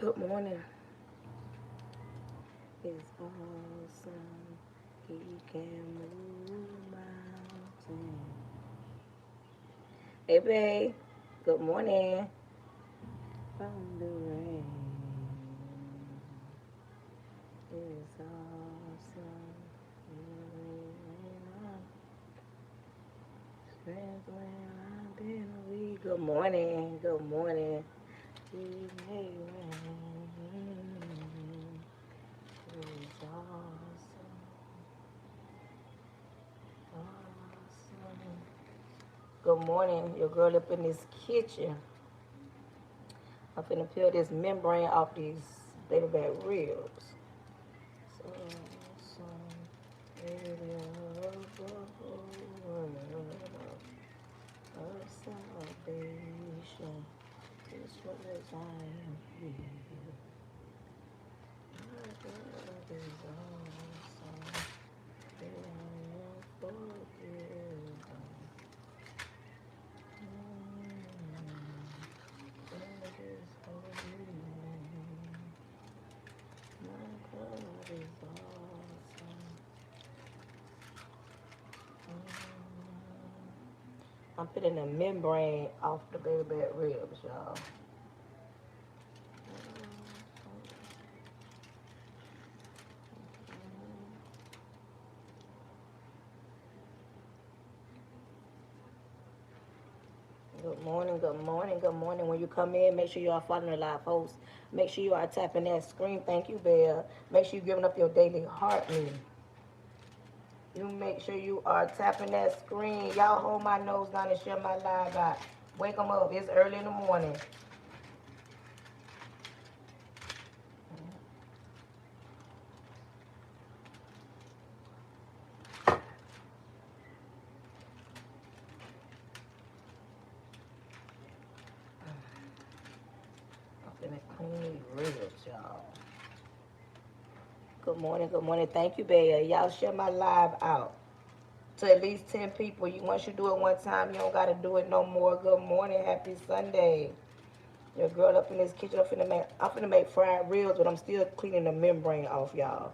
Good morning. It's awesome. He can move mountains. Hey, babe. Good morning. From the rain. It's awesome. Strength when I've been weak. Good morning. Good morning. He may rain. It's awesome. Awesome. Good morning. Your girl up in this kitchen. I'm finna peel this membrane off these baby back ribs. So, so, baby, of salvation is what I am here. My God is awesome. They are forgiven. God is holy. My God is awesome. I'm putting the membrane off the baby back ribs, y'all. Good morning, good morning, good morning. When you come in, make sure you are following the live post. Make sure you are tapping that screen. Thank you, Bear. Make sure you're giving up your daily heart meal. You make sure you are tapping that screen. Y'all hold my nose down and share my live out. Wake them up. It's early in the morning. I'm finna clean these ribs, y'all. Good morning, good morning. Thank you, Bear. Y'all share my live out to at least 10 people. Once you do it one time, you don't got to do it no more. Good morning. Happy Sunday. Your girl up in this kitchen. I'm finna make fried ribs, but I'm still cleaning the membrane off, y'all.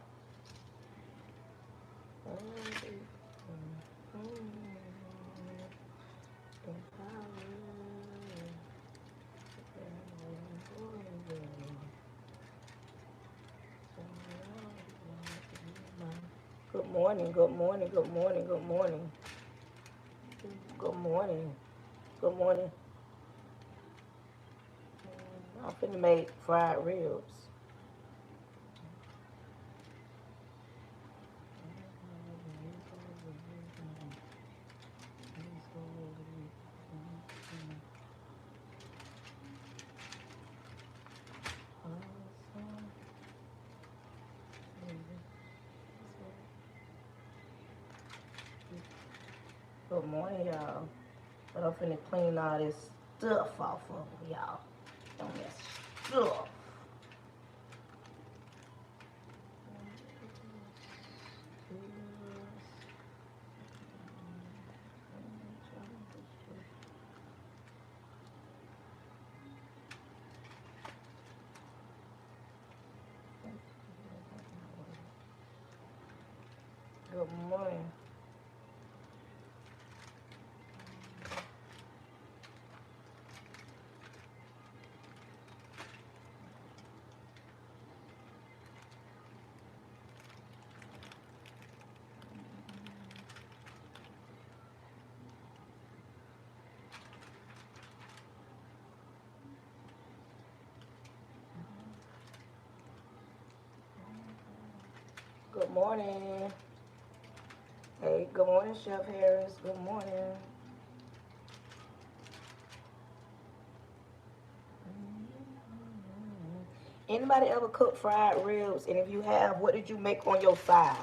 Good morning, good morning, good morning, good morning. Good morning. Good morning. I'm finna make fried ribs. Good morning, y'all. But I'm finna clean all this stuff off of y'all. Don't mess stuff. Good morning. Good morning. Hey, good morning, Chef Harris. Good morning. Anybody ever cook fried ribs? And if you have, what did you make on your side?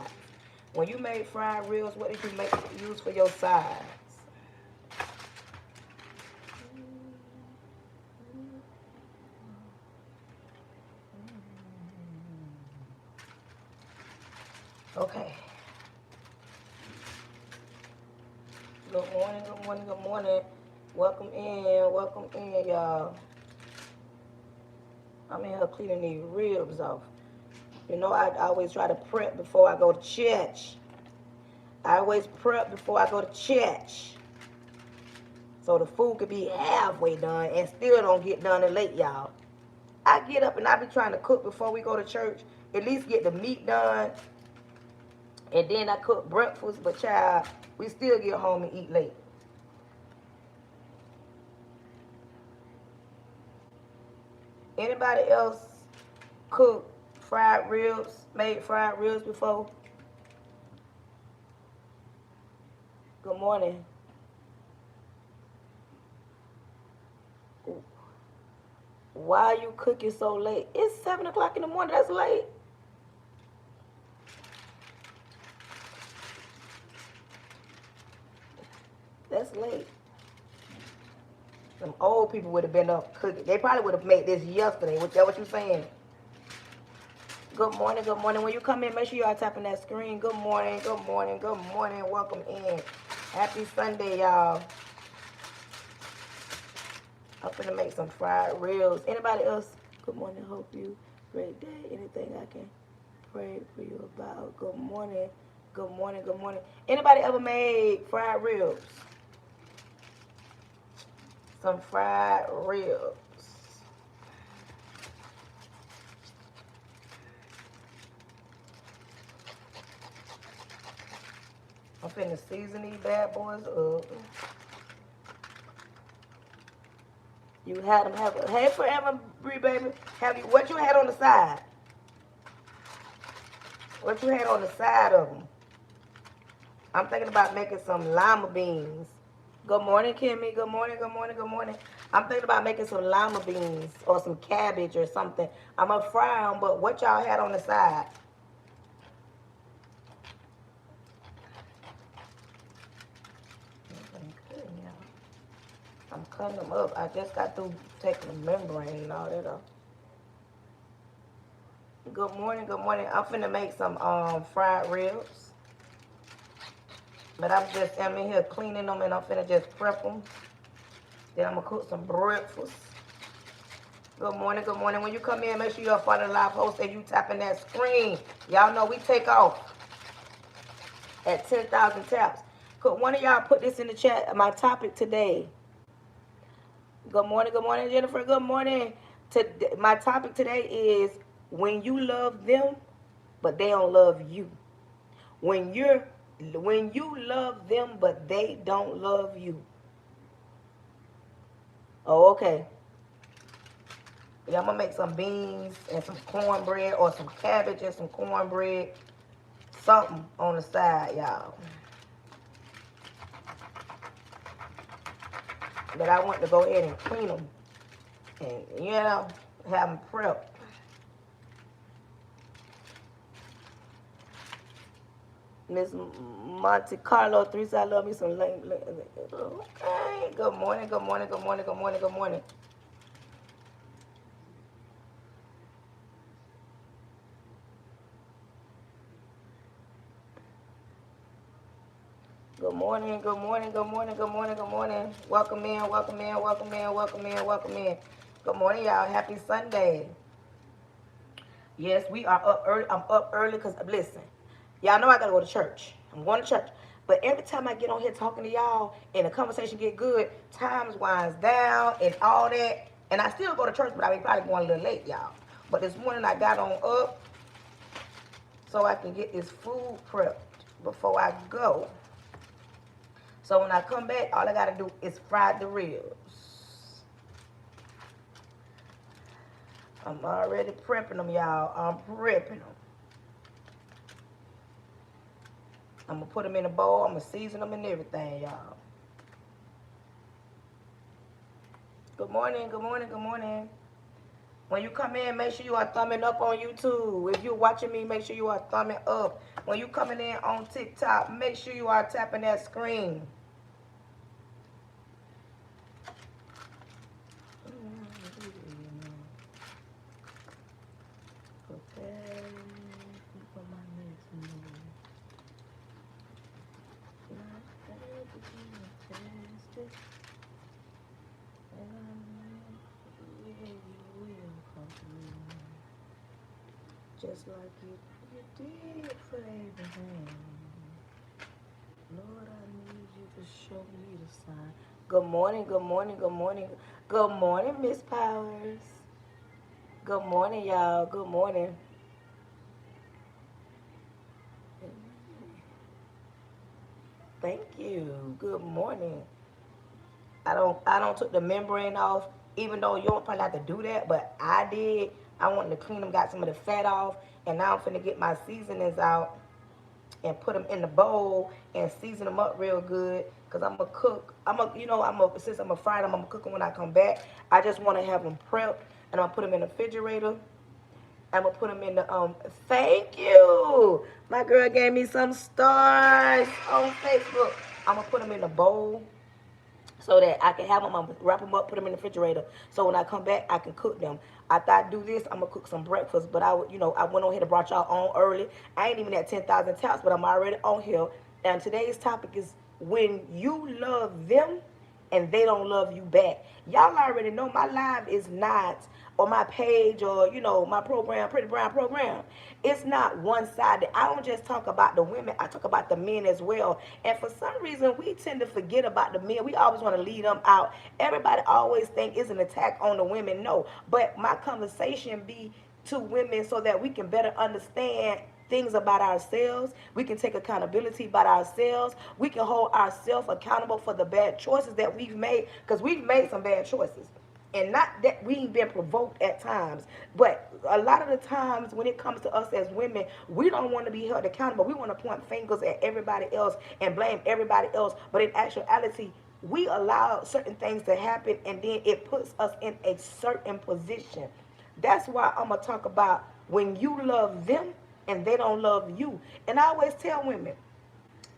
When you made fried ribs, what did you use for your sides? Okay. Good morning, good morning, good morning. Welcome in, y'all. I'm in here cleaning these ribs off. You know, I always try to prep before I go to church. I always prep before I go to church. So the food could be halfway done and still don't get done and late, y'all. I get up and I be trying to cook before we go to church. At least get the meat done. And then I cook breakfast. But child, we still get home and eat late. Anybody else cook fried ribs, made fried ribs before? Good morning. Why are you cooking so late? It's 7 o'clock in the morning. That's late. That's late. Some old people would have been up cooking. They probably would have made this yesterday. Is that what you saying? Good morning, good morning. When you come in, make sure you are tapping that screen. Good morning, good morning, good morning. Welcome in. Happy Sunday, y'all. I'm finna make some fried ribs. Anybody else? Good morning. Hope you great day. Anything I can pray for you about? Good morning. Good morning. Good morning. Anybody ever made fried ribs? Some fried ribs. I'm finna season these bad boys up. You had them have a, hey forever, Bree baby. Have you what you had on the side? What you had on the side of them? I'm thinking about making some lima beans. Good morning, Kimmy. Good morning, good morning, good morning. I'm thinking about making some lima beans or some cabbage or something. I'm going to fry them, but what y'all had on the side? I'm cutting them up. I just got through taking the membrane and all that off. Good morning, good morning. I'm finna make some fried ribs. But I'm in here cleaning them and I'm finna just prep them. Then I'm gonna cook some breakfast. Good morning, good morning. When you come in, make sure you're following the live post and you tapping that screen. Y'all know we take off at 10,000 taps. Could one of y'all put this in the chat? My topic today. Good morning, Jennifer. Good morning. My topic today is when you love them, but they don't love you. When you love them, but they don't love you. Oh, okay. Yeah, I'm gonna make some beans and some cornbread or some cabbage and some cornbread. Something on the side, y'all. But I want to go ahead and clean them. And, you know, have them prepped. Miss Monte Carlo 3 said I love me some lame. Okay. Good morning, good morning, good morning, good morning, good morning. Good morning, good morning, good morning, good morning, good morning. Welcome in, welcome in, welcome in, welcome in, welcome in. Good morning, y'all. Happy Sunday. Yes, we are up early. I'm up early because, listen, y'all know I got to go to church. I'm going to church. But every time I get on here talking to y'all and the conversation get good, times winds down and all that. And I still go to church, but I be probably going a little late, y'all. But this morning I got on up so I can get this food prepped before I go. So when I come back, all I got to do is fry the ribs. I'm already prepping them, y'all. I'm prepping them. I'm going to put them in a bowl. I'm going to season them and everything, y'all. Good morning, good morning, good morning. When you come in, make sure you are thumbing up on YouTube. If you're watching me, make sure you are thumbing up. When you coming in on TikTok, make sure you are tapping that screen. Just like you did for Abraham. Lord, I need you to show me the sign. Good morning, good morning, good morning. Good morning, Miss Powers. Good morning, y'all. Good morning. Thank you. Good morning. I don't took the membrane off, even though you don't probably have to do that, but I did. I wanted to clean them, got some of the fat off, and now I'm finna get my seasonings out and put them in the bowl and season them up real good. Cause I'm gonna cook. Since I'm a fry them, I'm gonna cook them when I come back. I just want to have them prepped, and I'll put them in the refrigerator. I'm gonna put them in the Thank you. My girl gave me some stars on Facebook. I'm gonna put them in the bowl so that I can have them. I'm gonna wrap them up, put them in the refrigerator, so when I come back, I can cook them. After I do this, I'm gonna cook some breakfast. But I went on here to brought y'all on early. I ain't even at 10,000 taps, but I'm already on here. And today's topic is when you love them and they don't love you back. Y'all already know my live is not, or my page, or my program, Pretty Brown program. It's not one-sided. I don't just talk about the women, I talk about the men as well. And for some reason, we tend to forget about the men. We always want to leave them out. Everybody always think it's an attack on the women. No, but my conversation be to women so that we can better understand things about ourselves. We can take accountability about ourselves. We can hold ourselves accountable for the bad choices that we've made, because we've made some bad choices. And not that we've been provoked at times, but a lot of the times when it comes to us as women, we don't want to be held accountable. We want to point fingers at everybody else and blame everybody else. But in actuality, we allow certain things to happen, and then it puts us in a certain position. That's why I'm going to talk about when you love them and they don't love you. And I always tell women,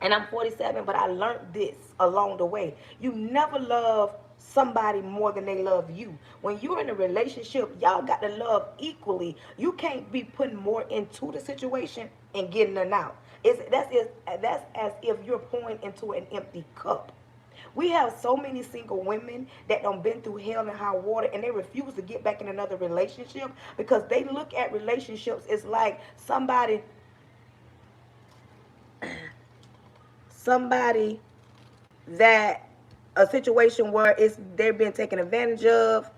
and I'm 47, but I learned this along the way. You never love somebody more than they love you. When you're in a relationship, y'all got to love equally. You can't be putting more into the situation and getting it out. That's as if you're pouring into an empty cup. We have so many single women that done been through hell and high water, and they refuse to get back in another relationship because they look at relationships as like somebody that a situation where they're being taken advantage of,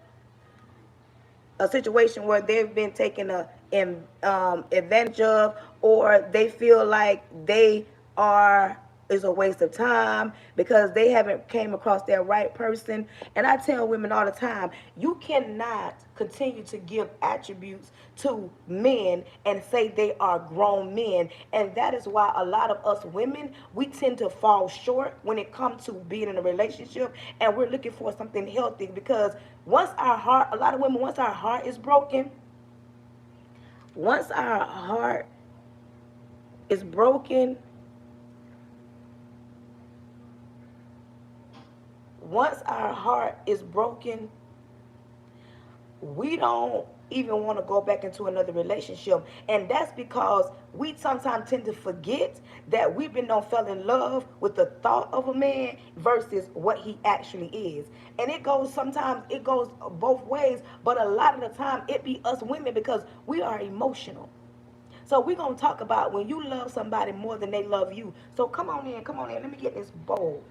a situation where they've been taken advantage of, or they feel like they are is a waste of time because they haven't came across their right person. And I tell women all the time, you cannot continue to give attributes to men and say they are grown men. And that is why a lot of us women, we tend to fall short when it comes to being in a relationship, and we're looking for something healthy. Because a lot of women, once our heart is broken, once our heart is broken, once our heart is broken, we don't even want to go back into another relationship. And that's because we sometimes tend to forget that we've been fell in love with the thought of a man versus what he actually is. And sometimes it goes both ways, but a lot of the time it be us women because we are emotional. So we're going to talk about when you love somebody more than they love you. So come on in, let me get this bowl.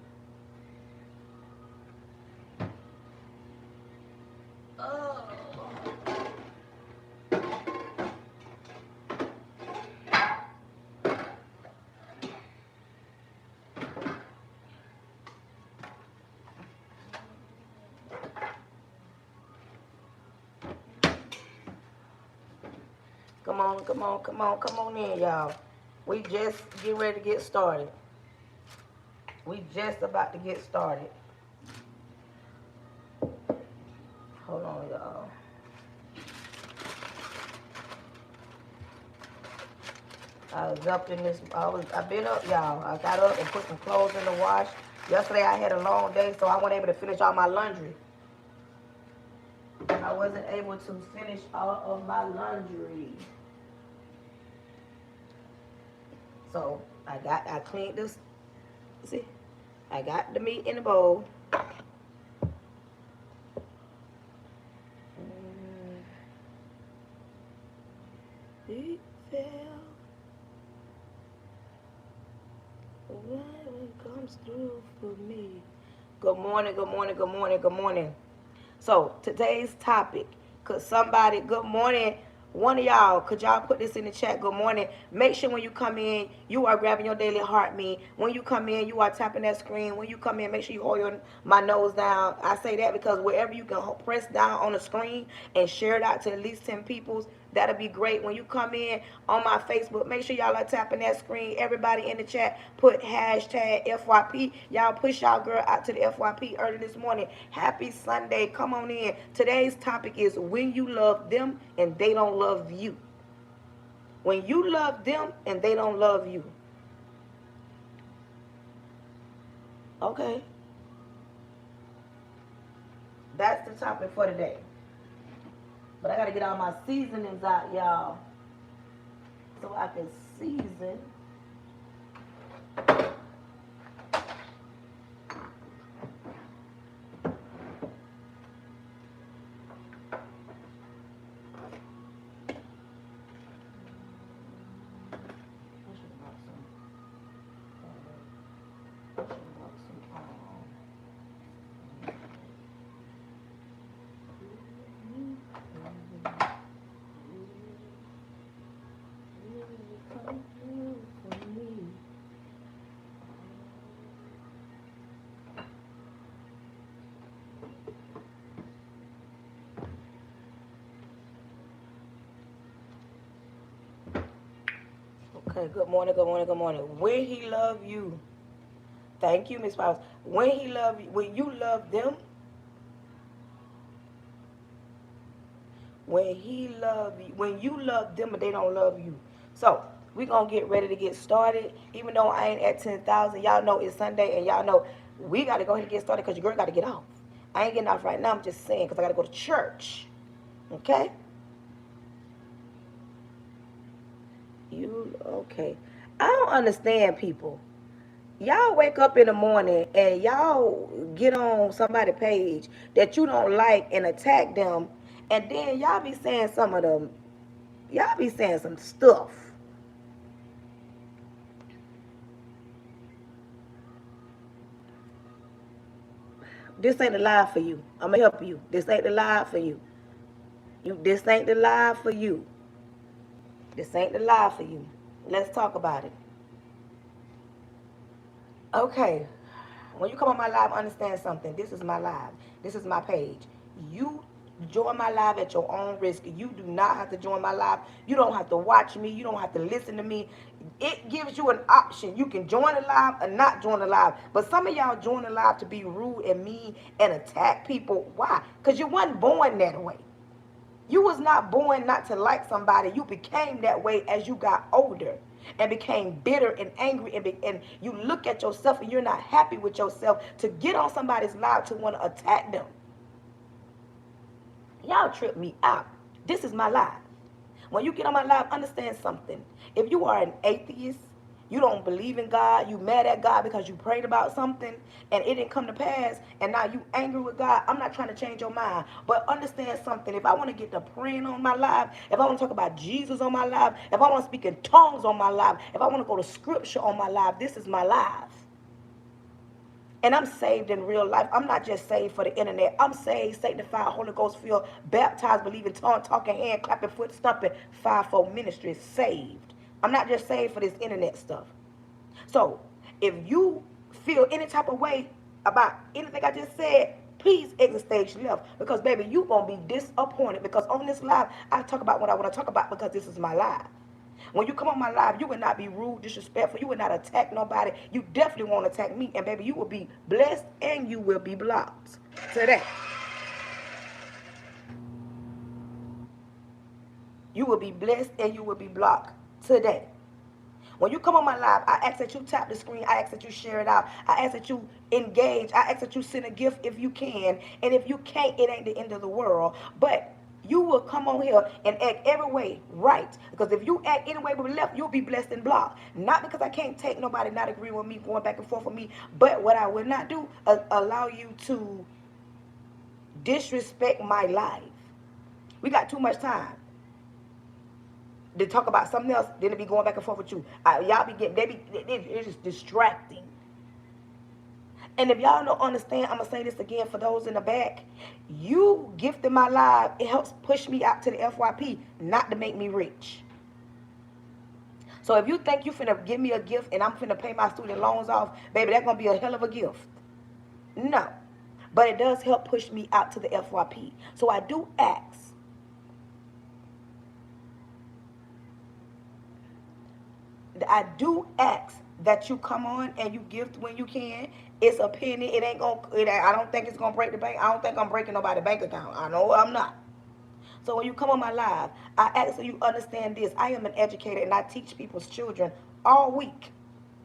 Oh. Come on in, y'all. We just get ready to get started. We just about to get started. Hold on, y'all. I was up in this. I've been up, y'all. I got up and put some clothes in the wash. Yesterday I had a long day, so I wasn't able to finish all my laundry. I wasn't able to finish all of my laundry. So I cleaned this. See, I got the meat in the bowl. through for me. Good morning, good morning, good morning, good morning. So today's topic, could somebody, good morning, one of y'all, could y'all put this in the chat? Good morning. Make sure when you come in, you are grabbing your daily heart me. When you come in, you are tapping that screen. When you come in, make sure you hold my nose down. I say that because wherever you can press down on the screen and share it out to at least 10 people, that'll be great. When you come in on my Facebook, make sure y'all are tapping that screen. Everybody in the chat, put hashtag FYP. Y'all push y'all girl out to the FYP early this morning. Happy Sunday. Come on in. Today's topic is when you love them and they don't love you. When you love them and they don't love you. Okay. That's the topic for today. But I got to get all my seasonings out, y'all, so I can season. Okay, good morning, good morning, good morning. When he love you, thank you, Miss Powers. When he love you, when you love them, when you love them, but they don't love you. So we're gonna get ready to get started. Even though I ain't at 10,000, y'all know it's Sunday, and y'all know we gotta go ahead and get started because your girl gotta get off. I ain't getting off right now. I'm just saying because I gotta go to church. Okay. Okay. I don't understand people. Y'all wake up in the morning and y'all get on somebody's page that you don't like and attack them, and then y'all be saying some of them, y'all be saying some stuff. This ain't the live for you. I'm gonna help you. This ain't the live for you. This ain't the live for you. This ain't the live for you. Let's talk about it. Okay. When you come on my live, understand something. This is my live. This is my page. You join my live at your own risk. You do not have to join my live. You don't have to watch me. You don't have to listen to me. It gives you an option. You can join the live or not join the live. But some of y'all join the live to be rude and mean and attack people. Why? Because you wasn't born that way. You was not born not to like somebody. You became that way as you got older and became bitter and angry, and you look at yourself and you're not happy with yourself to get on somebody's live to want to attack them. Y'all trip me out. This is my life. When you get on my live, understand something. If you are an atheist, you don't believe in God, you mad at God because you prayed about something and it didn't come to pass, and now you angry with God, I'm not trying to change your mind. But understand something. If I want to get to praying on my live, if I want to talk about Jesus on my live, if I want to speak in tongues on my live, if I want to go to scripture on my live, this is my live. And I'm saved in real life. I'm not just saved for the internet. I'm saved, sanctified, Holy Ghost filled, baptized, believing, tongue, talking, hand, clapping, foot, stumping, fivefold ministry, saved. I'm not just saved for this internet stuff. So if you feel any type of way about anything I just said, please exit stage left, because baby, you gonna be disappointed, because on this live I talk about what I want to talk about because this is my live. When you come on my live, you will not be rude, disrespectful. You will not attack nobody. You definitely won't attack me. And baby, you will be blessed and you will be blocked today. You will be blessed and you will be blocked today. When you come on my live, I ask that you tap the screen. I ask that you share it out. I ask that you engage. I ask that you send a gift if you can. And if you can't, it ain't the end of the world. But you will come on here and act every way right. Because if you act any way but left, you'll be blessed and blocked. Not because I can't take nobody not agreeing with me, going back and forth with me. But what I will not do is allow you to disrespect my life. We got too much time to talk about something else, then to be going back and forth with you. Y'all be getting, it's just distracting. And if y'all don't understand, I'm going to say this again for those in the back. You gifting my life, it helps push me out to the FYP, not to make me rich. So if you think you finna give me a gift and I'm finna pay my student loans off, baby, that's going to be a hell of a gift. No. But it does help push me out to the FYP. So I do ask. That you come on and you gift when you can. It's a penny. It ain't gonna. I don't think it's gonna break the bank. I don't think I'm breaking nobody's bank account. I know I'm not. So when you come on my live, I ask so you understand this. I am an educator and I teach people's children all week,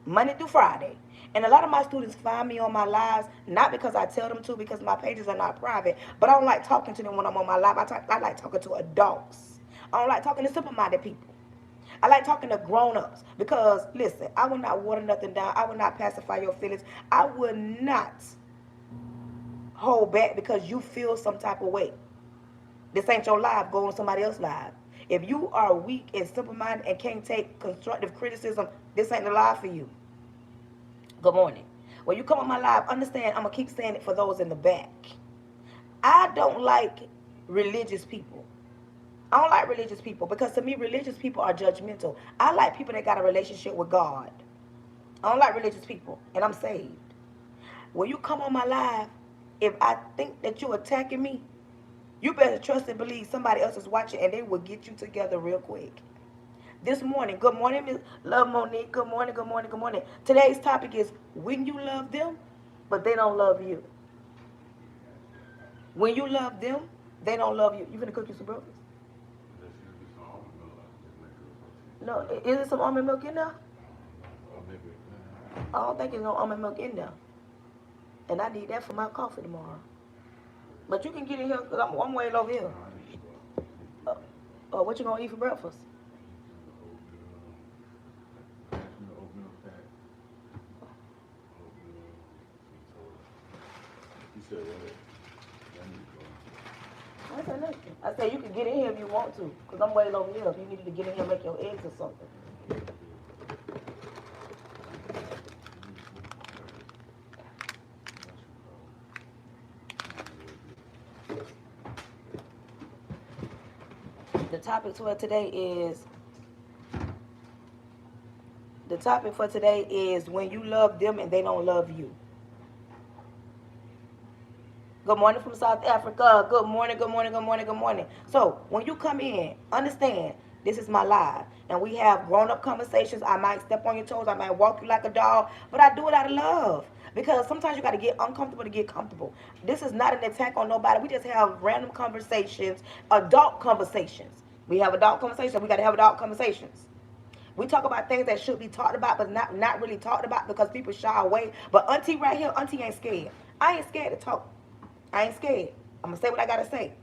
Monday through Friday. And a lot of my students find me on my lives, not because I tell them to, because my pages are not private, but I don't like talking to them when I'm on my live. I like talking to adults. I don't like talking to simple-minded people. I like talking to grown-ups because, listen, I will not water nothing down. I will not pacify your feelings. I will not hold back because you feel some type of way. This ain't your life. Go on somebody else's life. If you are weak and simple-minded and can't take constructive criticism, this ain't the life for you. Good morning. When you come on my live, understand, I'm going to keep saying it for those in the back. I don't like religious people. I don't like religious people because to me, religious people are judgmental. I like people that got a relationship with God. I don't like religious people, and I'm saved. When you come on my live, if I think that you're attacking me, you better trust and believe somebody else is watching, and they will get you together real quick. This morning, good morning, Miss Love Monique. Good morning, good morning, good morning. Today's topic is when you love them, but they don't love you. When you love them, they don't love you. You finna cook you some breakfast? No, is there some almond milk in there? I don't think there's no almond milk in there. And I need that for my coffee tomorrow. But you can get in here because I'm way over here. What you gonna eat for breakfast? I said nothing. I said you can get in here if you want to, because I'm way over here. If you needed to get in here and make your eggs or something. The topic for today is when you love them and they don't love you. Good morning from South Africa. Good morning, good morning, good morning, good morning. So when you come in, understand this is my live. And we have grown-up conversations. I might step on your toes. I might walk you like a dog. But I do it out of love. Because sometimes you got to get uncomfortable to get comfortable. This is not an attack on nobody. We just have random conversations, adult conversations. We have adult conversations. We got to have adult conversations. We talk about things that should be talked about, but not really talked about because people shy away. But Auntie right here, Auntie ain't scared. I ain't scared to talk. I ain't scared. I'm going to say what I got to say.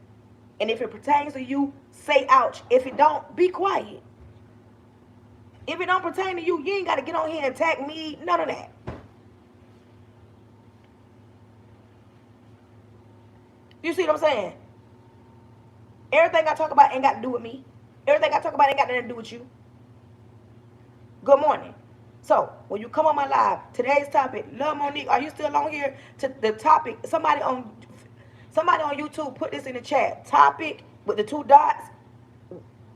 And if it pertains to you, say ouch. If it don't, be quiet. If it don't pertain to you, you ain't got to get on here and attack me. None of that. You see what I'm saying? Everything I talk about ain't got to do with me. Everything I talk about ain't got nothing to do with you. Good morning. So, when you come on my live, today's topic, Love Monique, are you still on here? To the topic, somebody on YouTube put this in the chat. Topic with the 2 dots,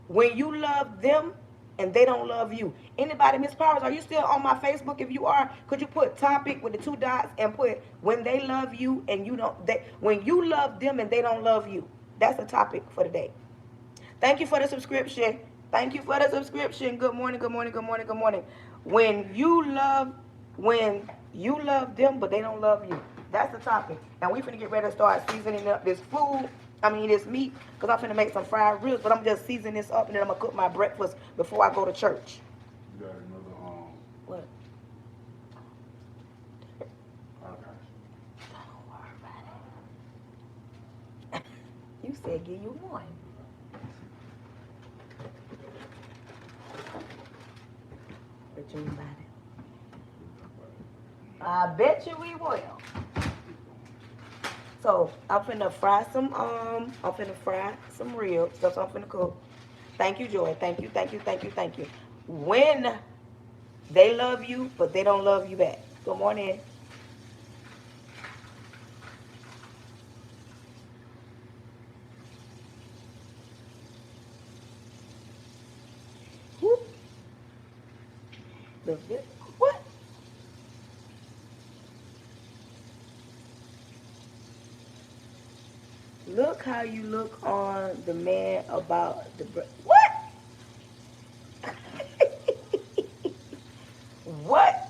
when you love them and they don't love you. Anybody, Miss Powers, are you still on my Facebook? If you are, could you put topic with the 2 dots and put when they love you and you don't, when you love them and they don't love you. That's the topic for today. Thank you for the subscription. Thank you for the subscription. Good morning, good morning, good morning, good morning. When you love them, but they don't love you. That's the topic. And we finna get ready to start seasoning up this this meat, because I'm finna make some fried ribs, but I'm just seasoning this up, and then I'm gonna cook my breakfast before I go to church. You got another, What? okay. Don't worry about it. You said give you one. Bet you about it. I bet you we will. So I'm finna fry some ribs. That's what I'm finna cook. Thank you, Joy. Thank you, thank you, thank you, thank you. When they love you, but they don't love you back. Good morning. What? Look how you look on the man about the what? What?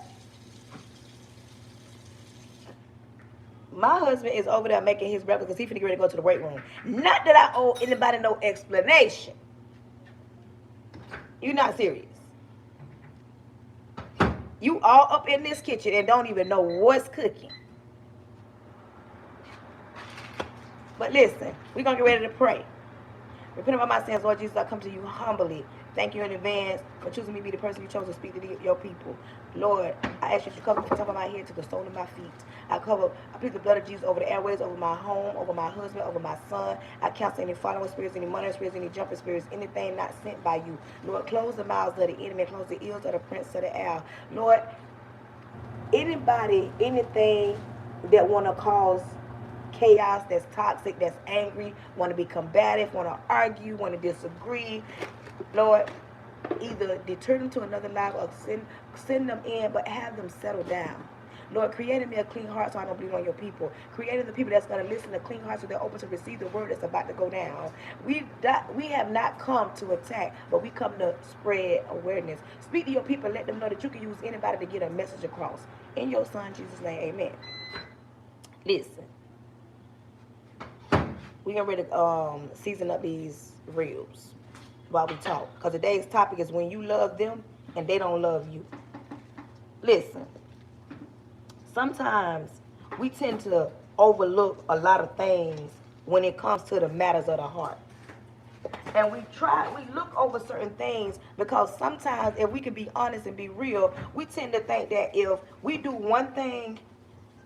My husband is over there making his breakfast because he finna get ready to go to the weight room. Not that I owe anybody no explanation. You're not serious. You all up in this kitchen and don't even know what's cooking. But listen, we're going to get ready to pray. Repent of my sins, Lord Jesus, I come to you humbly. Thank you in advance for choosing me to be the person you chose to speak to your people. Lord, I ask you to cover the top of my head to the sole of my feet. I plead the blood of Jesus over the airways, over my home, over my husband, over my son. I cancel any following spirits, any monitoring spirits, any jumping spirits, anything not sent by you. Lord, close the mouths of the enemy, close the ears of the prince of the air. Lord, anybody, anything that want to cause chaos, that's toxic, that's angry, want to be combative, want to argue, want to disagree, Lord, either deter them to another life or send them in, but have them settle down. Lord, create in me a clean heart so I don't bleed on your people. Create in the people that's going to listen to clean hearts so they're open to receive the word that's about to go down. We have not come to attack, but we come to spread awareness. Speak to your people, let them know that you can use anybody to get a message across. In your son, Jesus' name, amen. Listen. We're getting ready to season up these ribs while we talk. Because today's topic is when you love them and they don't love you. Listen. Sometimes we tend to overlook a lot of things when it comes to the matters of the heart. And we look over certain things because sometimes, if we can be honest and be real, we tend to think that if we do one thing,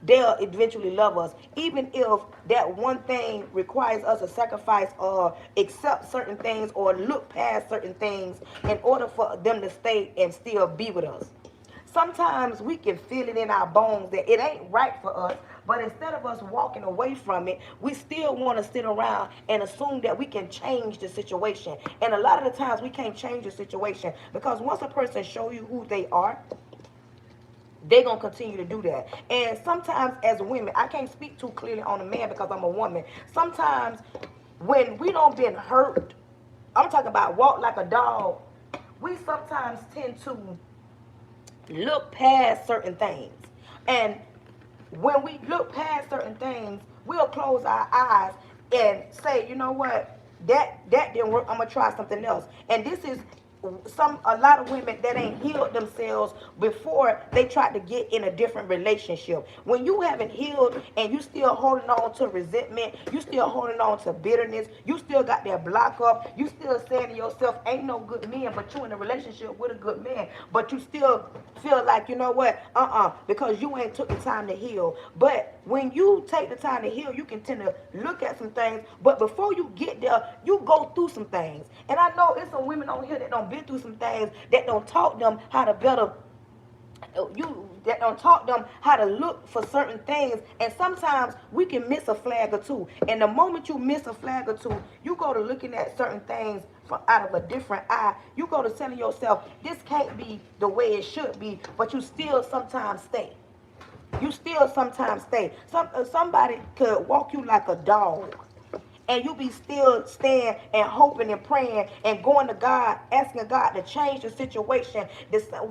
they'll eventually love us, even if that one thing requires us to sacrifice or accept certain things or look past certain things in order for them to stay and still be with us. Sometimes we can feel it in our bones that it ain't right for us, but instead of us walking away from it, we still want to sit around and assume that we can change the situation. And a lot of the times we can't change the situation because once a person show you who they are, they're going to continue to do that. And sometimes as women, I can't speak too clearly on a man because I'm a woman. Sometimes when we don't been hurt, I'm talking about walk like a dog, we sometimes tend to look past certain things. And when we look past certain things, we'll close our eyes and say, you know what, that didn't work, I'm going to try something else. And this is a lot of women that ain't healed themselves before they tried to get in a different relationship. When you haven't healed and you still holding on to resentment, you still holding on to bitterness, you still got that block up, you still saying to yourself, ain't no good men, but you in a relationship with a good man, but you still feel like, you know what, because you ain't took the time to heal. But when you take the time to heal, you can tend to look at some things, but before you get there, you go through some things. And I know it's some women on here that don't been through some things that don't taught them how to better that don't taught them how to look for certain things. And sometimes we can miss a flag or two, and the moment you miss a flag or two, you go to looking at certain things from out of a different eye. You go to telling yourself this can't be the way it should be, but you still sometimes stay. Somebody could walk you like a dog, and you be still staying and hoping and praying and going to God, asking God to change the situation.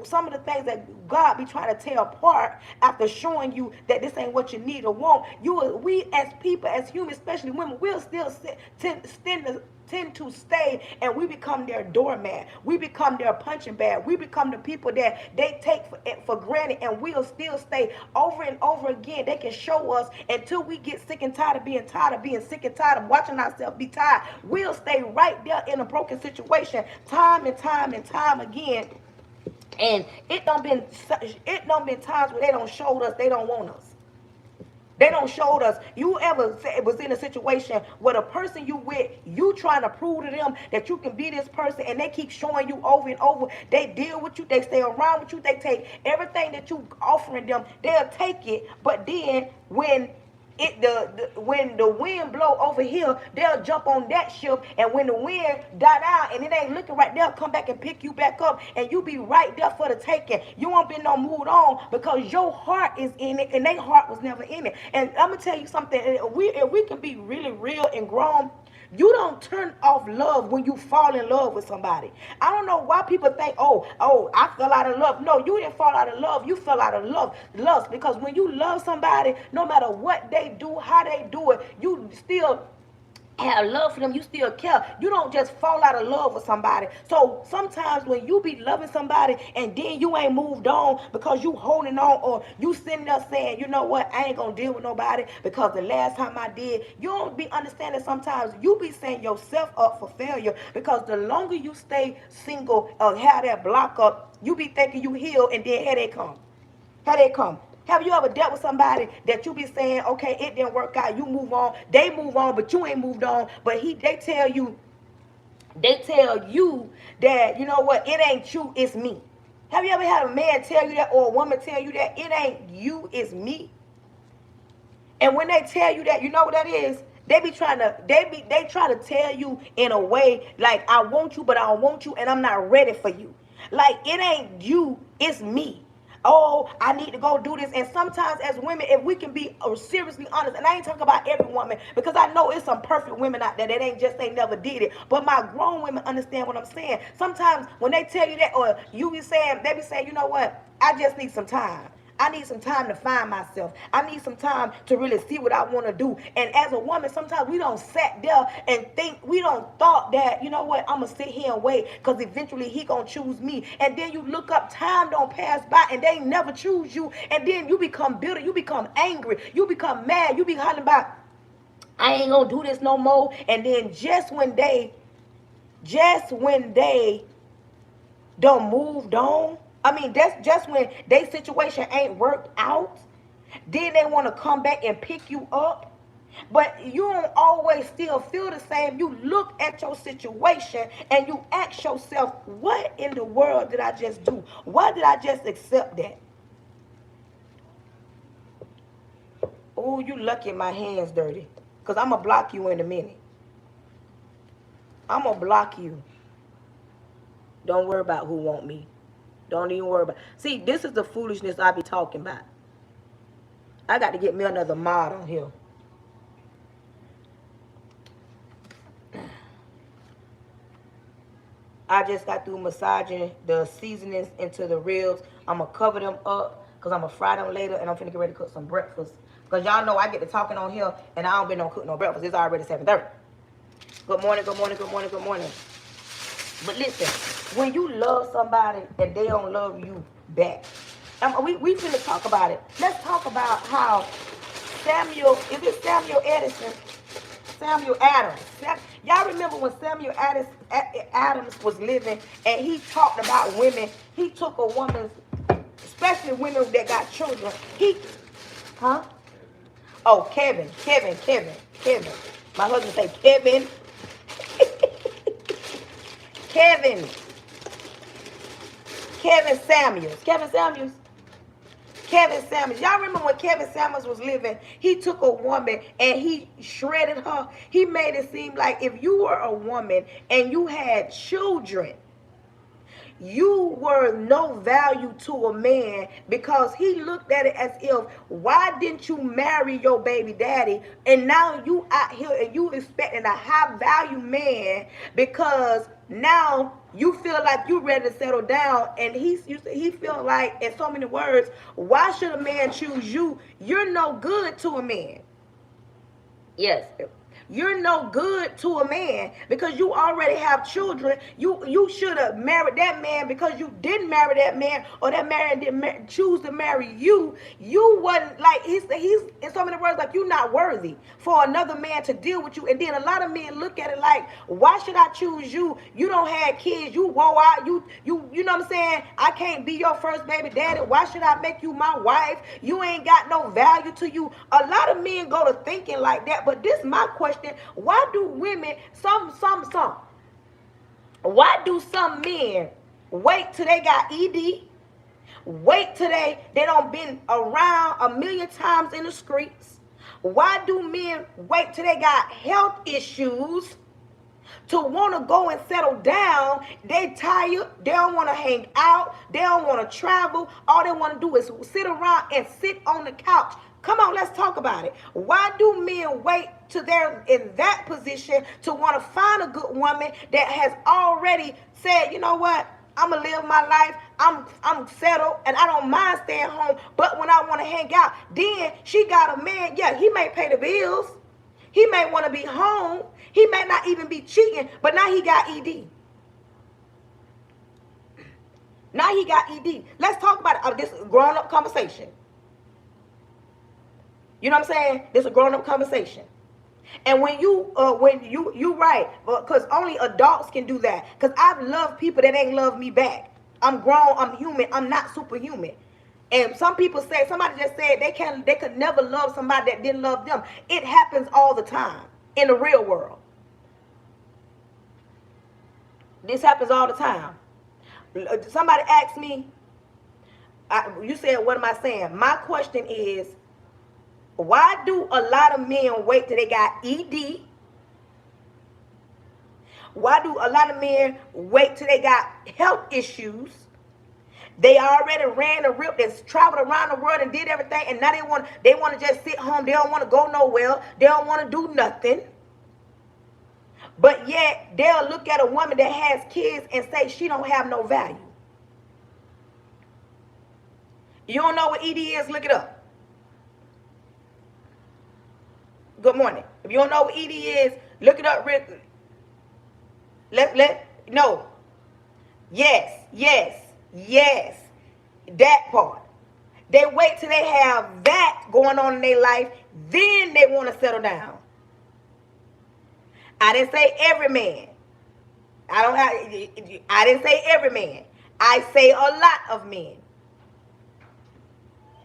Some of the things that God be trying to tear apart after showing you that this ain't what you need or want. We as people, as humans, especially women, we'll still tend to stay, and we become their doormat. We become their punching bag. We become the people that they take for granted, and we'll still stay over and over again. They can show us until we get sick and tired of being sick and tired of watching ourselves be tired. We'll stay right there in a broken situation time and time and time again. And it don't been times where they don't show us they don't want us. They don't show us. You ever was in a situation where the person you with, you trying to prove to them that you can be this person, and they keep showing you over and over. They deal with you. They stay around with you. They take everything that you offering them. They'll take it. But then when When the wind blow over here, they'll jump on that ship, and when the wind die down and it ain't looking right, they'll come back and pick you back up, and you be right there for the taking. You won't be no moved on because your heart is in it, and their heart was never in it. And I'm gonna tell you something. If we can be really real and grown, you don't turn off love when you fall in love with somebody. I don't know why people think, I fell out of love. No, you didn't fall out of love. You fell out of lust. Because when you love somebody, no matter what they do, how they do it, you still have love for them. You still care. You don't just fall out of love with somebody. So sometimes when you be loving somebody and then you ain't moved on because you holding on, or you sitting there saying, you know what, I ain't gonna deal with nobody because the last time I did, you don't be understanding. Sometimes you be setting yourself up for failure, because the longer you stay single or have that block up, you be thinking you heal, and then here they come. Here they come. Have you ever dealt with somebody that you be saying, okay, it didn't work out, you move on, they move on, but you ain't moved on, but they tell you that, you know what, it ain't you, it's me. Have you ever had a man tell you that, or a woman tell you that it ain't you, it's me? And when they tell you that, you know what that is? They try to tell you in a way like, I want you, but I don't want you, and I'm not ready for you. Like, it ain't you, it's me. Oh, I need to go do this. And sometimes as women, if we can be seriously honest, and I ain't talking about every woman, because I know it's some perfect women out there that ain't never did it. But my grown women understand what I'm saying. Sometimes when they tell you that, or they be saying, you know what, I just need some time. I need some time to find myself. I need some time to really see what I want to do. And as a woman, sometimes we don't sit there and we don't thought that, you know what, I'm going to sit here and wait because eventually he going to choose me. And then you look up, time don't pass by, and they never choose you. And then you become bitter. You become angry. You become mad. You be hollering about, I ain't going to do this no more. And then just when they done moved on, I mean, that's just when their situation ain't worked out. Then they want to come back and pick you up. But you don't always still feel the same. You look at your situation and you ask yourself, what in the world did I just do? Why did I just accept that? Oh, you lucky my hand's dirty. Because I'm going to block you in a minute. I'm going to block you. Don't worry about who want me. Don't even worry about it. See, this is the foolishness I be talking about. I got to get me another mod on here. I just got through massaging the seasonings into the ribs. I'm going to cover them up because I'm going to fry them later, and I'm finna get ready to cook some breakfast. Because y'all know I get to talking on here, and I don't been on cook no breakfast. It's already 7:30. Good morning, good morning, good morning, good morning. But listen, when you love somebody and they don't love you back, we finna talk about it. Let's talk about how Samuel Adams? Y'all remember when Samuel Adams was living, and he talked about women. He took a woman, especially women that got children. Oh, Kevin. My husband say Kevin. Kevin Samuels. Y'all remember when Kevin Samuels was living, he took a woman and he shredded her. He made it seem like if you were a woman and you had children, you were no value to a man, because he looked at it as if, why didn't you marry your baby daddy? And now you out here and you expecting a high value man, because now you feel like you ready to settle down. And he feel like, in so many words, why should a man choose you? You're no good to a man. Yes. You're no good to a man because you already have children. You should have married that man because you didn't marry that man, or that man didn't choose to marry you. You wasn't, like, he's in so many words, like, you're not worthy for another man to deal with you. And then a lot of men look at it like, why should I choose you? You don't have kids. You wore out. You know what I'm saying? I can't be your first baby daddy. Why should I make you my wife? You ain't got no value to you. A lot of men go to thinking like that. But this is my question. Why do women, why do some men wait till they got ED? Wait till they don't been around a million times in the streets? Why do men wait till they got health issues to want to go and settle down? They tired. They don't want to hang out. They don't want to travel. All they want to do is sit around and sit on the couch. Come on, let's talk about it. Why do men wait till they're in that position to want to find a good woman that has already said, you know what? I'm going to live my life. I'm settled and I don't mind staying home. But when I want to hang out, then she got a man. Yeah, he may pay the bills. He may want to be home. He may not even be cheating, but now he got ED. Now he got ED. Let's talk about it. This is a grown-up conversation. You know what I'm saying? This is a grown-up conversation. And when you right, because only adults can do that. Because I've loved people that ain't loved me back. I'm grown, I'm human, I'm not superhuman. And some people say, somebody just said they could never love somebody that didn't love them. It happens all the time in the real world. This happens all the time. Somebody asked me, you said, what am I saying? My question is, why do a lot of men wait till they got ED? Why do a lot of men wait till they got health issues? They already ran a rip, that's traveled around the world and did everything, and now they want to just sit home. They don't want to go nowhere. They don't want to do nothing. But yet they'll look at a woman that has kids and say she don't have no value. You don't know what ED is? Look it up. Good morning. If you don't know what ED is, look it up. No. Yes. That part. They wait till they have that going on in their life, then they want to settle down. I didn't say every man. I didn't say every man. I say a lot of men.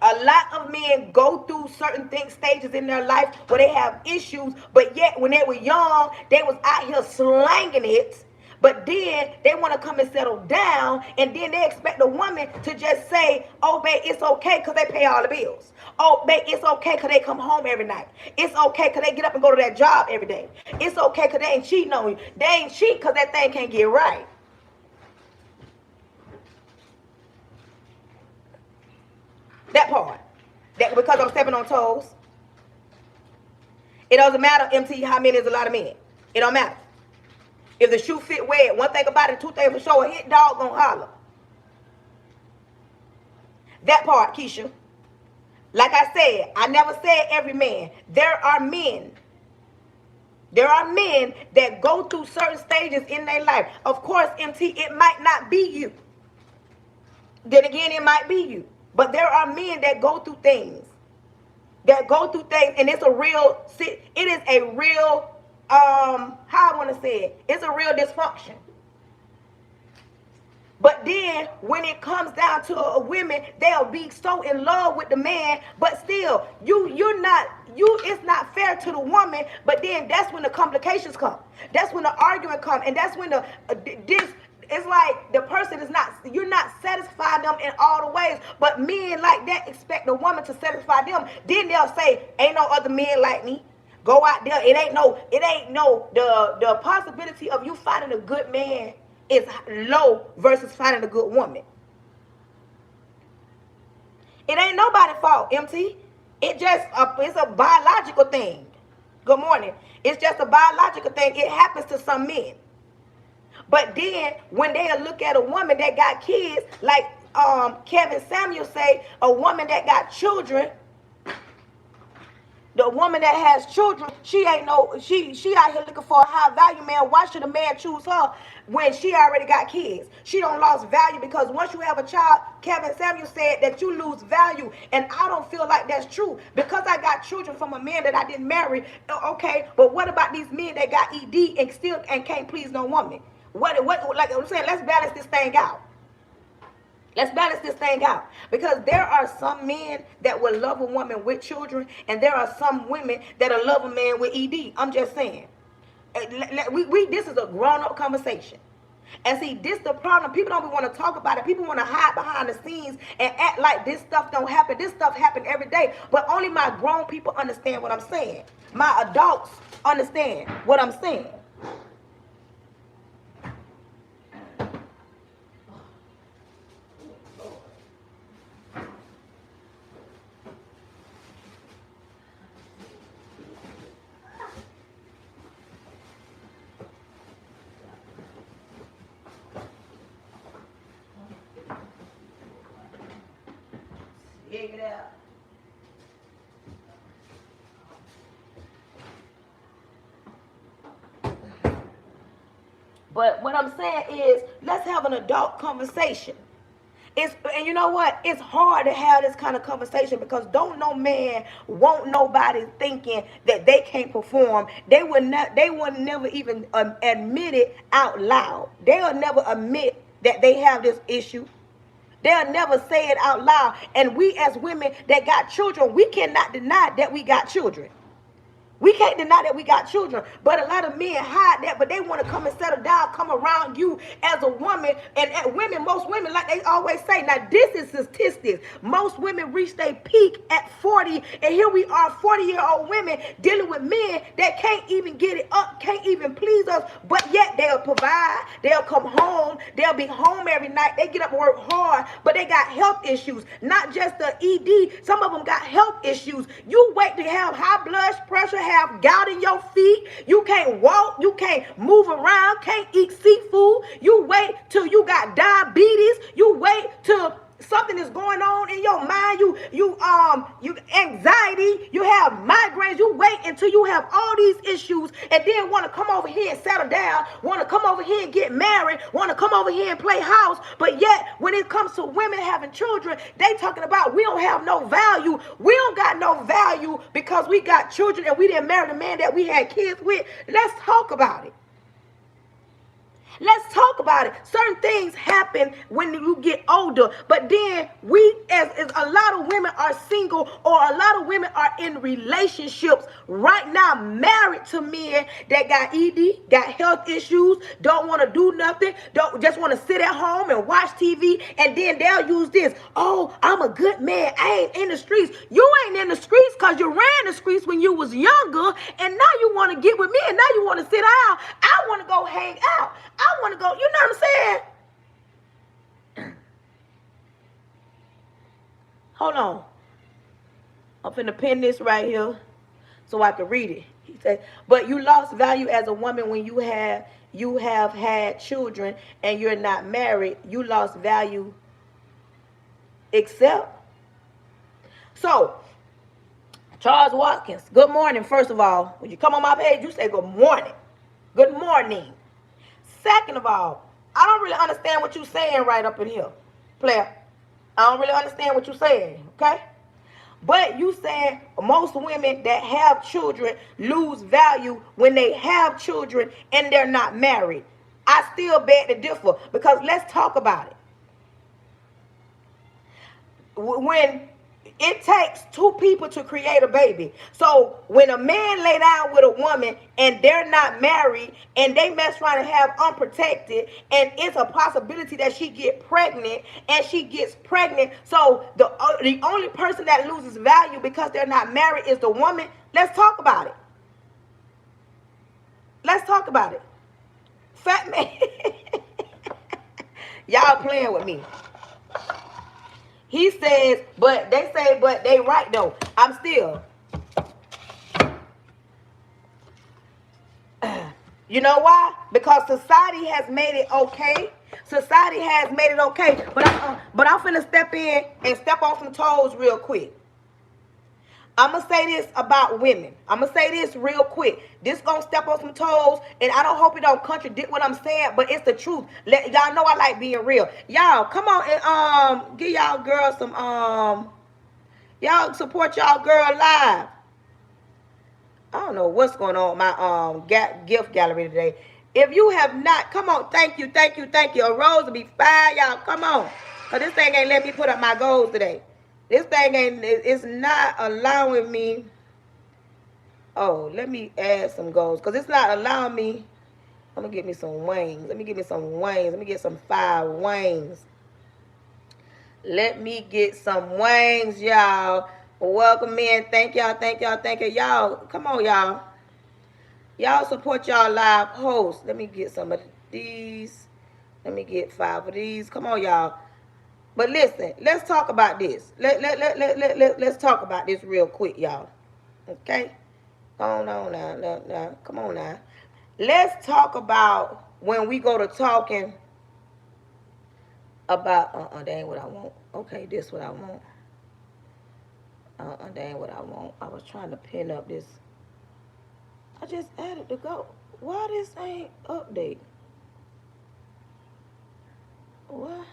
A lot of men go through certain stages in their life where they have issues, but yet when they were young, they was out here slanging it. But then they want to come and settle down, and then they expect a woman to just say, oh, babe, it's okay because they pay all the bills. Oh, babe, it's okay because they come home every night. It's okay because they get up and go to that job every day. It's okay because they ain't cheating on you. They ain't cheating because that thing can't get right. That part. That because I'm stepping on toes. It doesn't matter, MT, how many is a lot of men. It don't matter. If the shoe fit wet, one thing about it, two things for sure, a hit dog gonna holler. That part, Keisha. Like I said, I never said every man. There are men. There are men that go through certain stages in their life. Of course, MT, it might not be you. Then again, it might be you. But there are men that go through things. And it's a real, it is a real, how I want to say it, it's a real dysfunction. But then when it comes down to a women, they'll be so in love with the man, but still, it's not fair to the woman. But then that's when the complications come. That's when the argument comes, and that's when it's like the person you're not satisfying them in all the ways. But men like that expect the woman to satisfy them. Then they'll say, ain't no other men like me. Go out there. The possibility of you finding a good man is low versus finding a good woman. It ain't nobody's fault, MT. It's a biological thing. Good morning. It's just a biological thing. It happens to some men. But then when they look at a woman that got kids, like Kevin Samuel say, a woman that got children, the woman that has children, she out here looking for a high value man. Why should a man choose her when she already got kids? She don't lost value, because once you have a child, Kevin Samuel said that you lose value. And I don't feel like that's true, because I got children from a man that I didn't marry. Okay, but what about these men that got ED and can't please no woman? What like I'm saying, let's balance this thing out. Let's balance this thing out. Because there are some men that will love a woman with children, and there are some women that will love a man with ED. I'm just saying. This is a grown-up conversation. And see, this the problem. People don't want to talk about it. People want to hide behind the scenes and act like this stuff don't happen. This stuff happen every day. But only my grown people understand what I'm saying. My adults understand what I'm saying. Dig it out. But what I'm saying is, let's have an adult conversation. And you know what? It's hard to have this kind of conversation because don't no man want nobody thinking that they can't perform. They would not. They would never even admit it out loud. They'll never admit that they have this issue. They'll never say it out loud. And we as women that got children, we cannot deny that we got children. We can't deny that we got children, but a lot of men hide that, but they want to come and settle down, come around you as a woman. And women, most women, like they always say, now this is statistics. Most women reach their peak at 40, and here we are, 40-year-old women dealing with men that can't even get it up, can't even please us, but yet they'll provide, they'll come home, they'll be home every night, they get up and work hard, but they got health issues, not just the ED. Some of them got health issues. You wait to have high blood pressure, have gout in your feet, you can't walk, you can't move around, can't eat seafood, you wait till you got diabetes, you wait till something is going on in your mind, you anxiety, you have migraines, you wait until you have all these issues and then want to come over here and settle down, want to come over here and get married, want to come over here and play house, but yet when it comes to women having children, they talking about we don't have no value. We don't got no value because we got children and we didn't marry the man that we had kids with. Let's talk about it. Let's talk about it. Certain things happen when you get older, but then we, as a lot of women are single, or a lot of women are in relationships right now, married to men that got ED, got health issues, don't want to do nothing, don't just want to sit at home and watch TV, and then they'll use this, oh, I'm a good man, I ain't in the streets. You ain't in the streets because you ran the streets when you was younger, and now you want to get with me, and now you want to sit down. I want to go hang out. I want to go, you know what I'm saying? Hold on. I'm finna pin this right here so I can read it. He said, but you lost value as a woman when you have had children and you're not married. You lost value except. So, Charles Watkins, good morning, first of all. When you come on my page, you say good morning. Good morning. Second of all, I don't really understand what you're saying right up in here, player. I don't really understand what you're saying, okay? But you saying most women that have children lose value when they have children and they're not married. I still beg to differ because let's talk about it. When it takes two people to create a baby. So when a man lay down with a woman and they're not married and they mess around and have unprotected, and it's a possibility that she get pregnant and she gets pregnant. So the only person that loses value because they're not married is the woman. Let's talk about it. Let's talk about it. Fat man. Y'all playing with me. He says, but they say, but they right though. I'm still. You know why? Because society has made it okay. Society has made it okay. But I'm finna step in and step on some toes real quick. I'm going to say this about women. I'm going to say this real quick. This going to step on some toes, and I don't hope it don't contradict what I'm saying, but it's the truth. Y'all know I like being real. Y'all, come on and give y'all girls some, y'all support y'all girl live. I don't know what's going on with my gift gallery today. If you have not, come on, thank you. A rose will be fine, y'all. Come on. Because this thing ain't let me put up my goals today. This thing it's not allowing me. Oh, let me add some goals because it's not allowing me. I'm gonna get me some wings. Let me get me some wings. Let me get some 5 wings. Let me get some wings, y'all. Welcome in. Thank y'all. Thank y'all. Thank you. Y'all, come on, y'all. Y'all support y'all live hosts. Let me get some of these. Let me get 5 of these. Come on, y'all. But listen, let's talk about this. Let's talk about this real quick, y'all. Okay? Hold on now. Come on now. Let's talk about when we go to talking about, that ain't what I want. Okay, this what I want. That ain't what I want. I was trying to pin up this. I just added the go. Why this ain't update? What?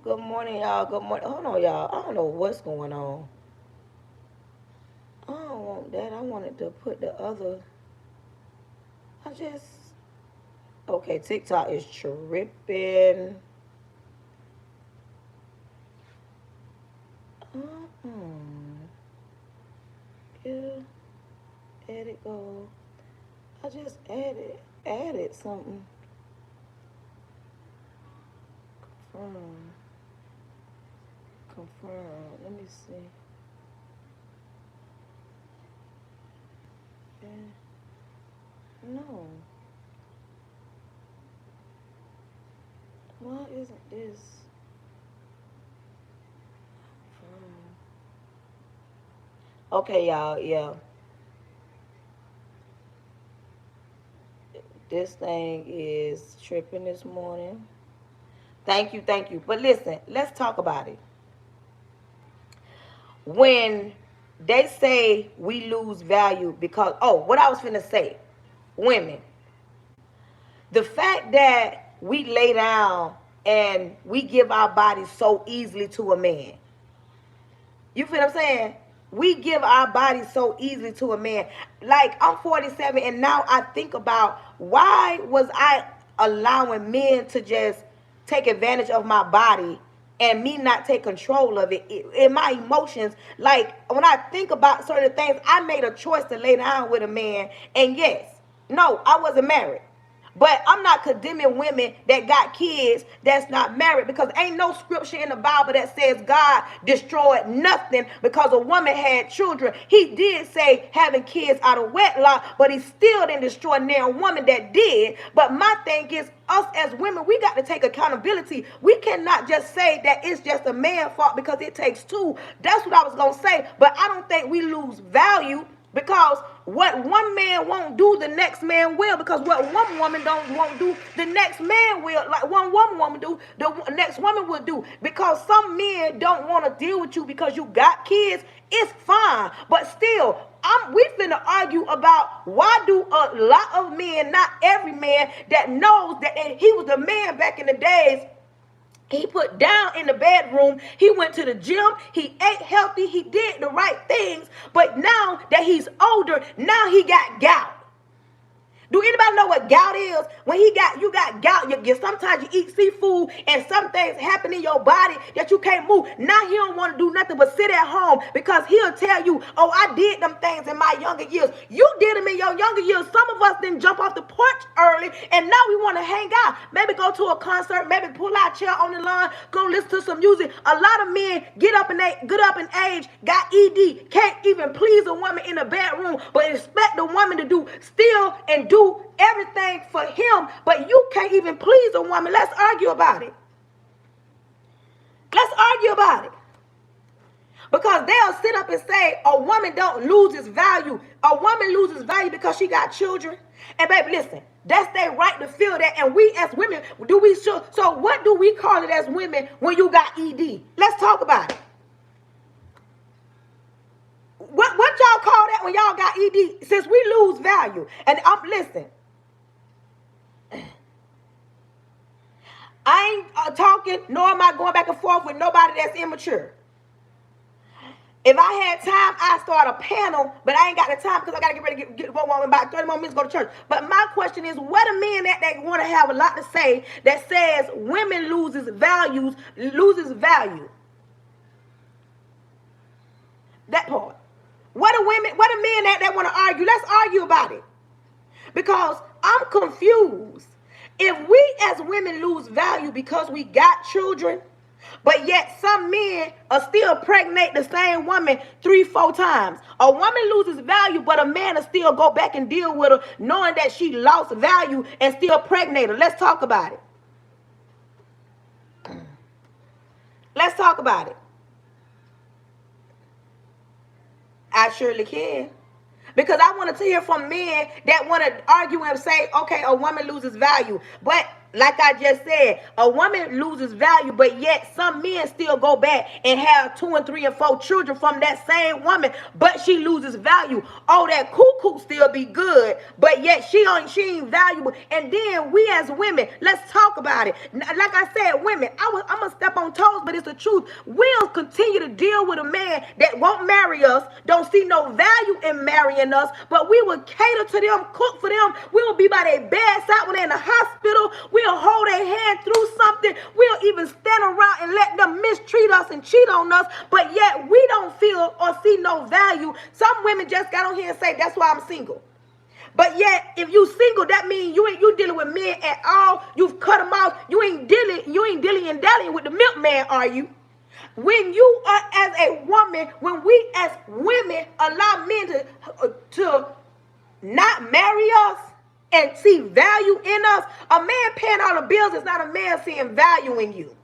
Good morning, y'all. Good morning. Hold on, y'all. I don't know what's going on. I don't want that. I wanted to put the other. Okay, TikTok is tripping. Yeah, edit go. I just added something. Confirm. Let me see. No. Why isn't this? Okay, y'all. Yeah. This thing is tripping this morning. Thank you. But listen, let's talk about it. When they say we lose value because, what I was finna say, women, the fact that we lay down and we give our bodies so easily to a man. You feel what I'm saying? We give our bodies so easily to a man. Like, I'm 47 and now I think about, why was I allowing men to just take advantage of my body and me not take control of it in my emotions? Like, when I think about certain things, I made a choice to lay down with a man. And yes, no, I wasn't married. But I'm not condemning women that got kids that's not married, because ain't no scripture in the Bible that says God destroyed nothing because a woman had children. He did say having kids out of wedlock, but he still didn't destroy near a woman that did. But my thing is, us as women, we got to take accountability. We cannot just say that it's just a man's fault because it takes two. That's what I was going to say. But I don't think we lose value, because what one man won't do, the next man will. Because what one woman won't do, the next man will. Like one woman won't do, the next woman will do. Because some men don't want to deal with you because you got kids. It's fine. But still, we finna argue about why do a lot of men, not every man that knows that he was the man back in the days, he put down in the bedroom, he went to the gym, he ate healthy, he did the right things, but now that he's older, now he got gout. Do anybody know what gout is? When you got gout, sometimes you eat seafood and some things happen in your body that you can't move. Now he don't want to do nothing but sit at home, because he'll tell you, oh, I did them things in my younger years. You did them in your younger years. Some of us didn't jump off the porch early, and now we want to hang out. Maybe go to a concert, maybe pull out a chair on the lawn, go listen to some music. A lot of men get up in age, got ED, can't even please a woman in the bedroom, but expect the woman to do still and do everything for him, but you can't even please a woman. Let's argue about it. Because they'll sit up and say a woman don't lose its value. A woman loses value because she got children. And baby, listen, that's their right to feel that. And we as women, so what do we call it as women when you got ED? Let's talk about it. What y'all call that when y'all got ED? Since we lose value. And listen, I ain't talking, nor am I going back and forth with nobody that's immature. If I had time, I'd start a panel, but I ain't got the time because I got to get ready to get about 30 more minutes to go to church. But my question is, what a man that want to have a lot to say that says women loses value. That part. What a men that want to argue? Let's argue about it. Because I'm confused. If we as women lose value because we got children, but yet some men are still pregnant the same woman 3-4 times. A woman loses value, but a man will still go back and deal with her knowing that she lost value and still pregnate her. Let's talk about it. Let's talk about it. I surely can. Because I want to hear from men that want to argue and say, okay, a woman loses value. But like I just said, a woman loses value, but yet some men still go back and have 2 and 3 and 4 children from that same woman, but she loses value. Oh, that cuckoo still be good, but yet she ain't valuable. And then we as women, let's talk about it. Like I said, women, I'm going to step on toes, but it's the truth. We'll continue to deal with a man that won't marry us, don't see no value in marrying us, but we will cater to them, cook for them. We will be by their bedside when they're in the hospital. We'll hold their hand through something. We'll even stand around and let them mistreat us and cheat on us, but yet we don't feel or see no value. Some women just got on here and say, that's why I'm single. But yet, if you single, that means you dealing with men at all. You've cut them off. You ain't dilly and dallying with the milkman, are you? When you are as a woman, when we as women allow men to not marry us and see value in us, a man paying all the bills is not a man seeing value in you.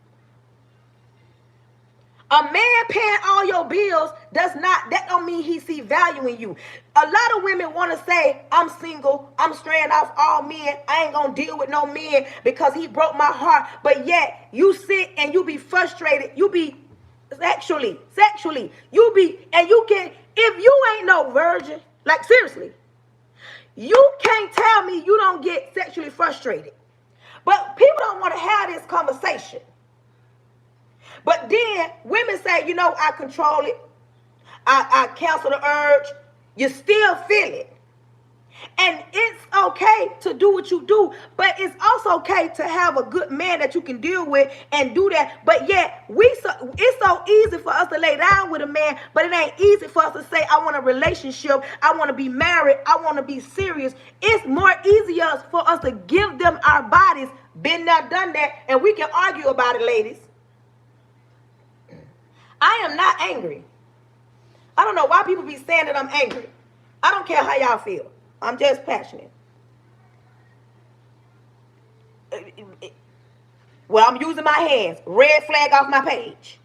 A man paying all your bills that don't mean he see value in you. A lot of women want to say, I'm single, I'm straying off all men, I ain't gonna deal with no men because he broke my heart. But yet you sit and you be frustrated, you be sexually, you be, and you can, if you ain't no virgin, like seriously, you can't tell me you don't get sexually frustrated. But people don't want to have this conversation. But then women say, I control it. I cancel the urge. You still feel it. And it's okay to do what you do, but it's also okay to have a good man that you can deal with and do that. But yet, it's so easy for us to lay down with a man, but it ain't easy for us to say, I want a relationship, I want to be married, I want to be serious. It's more easier for us to give them our bodies. Been there, done that, and we can argue about it, ladies. I am not angry. I don't know why people be saying that I'm angry. I don't care how y'all feel. I'm just passionate. Well, I'm using my hands. Red flag off my page.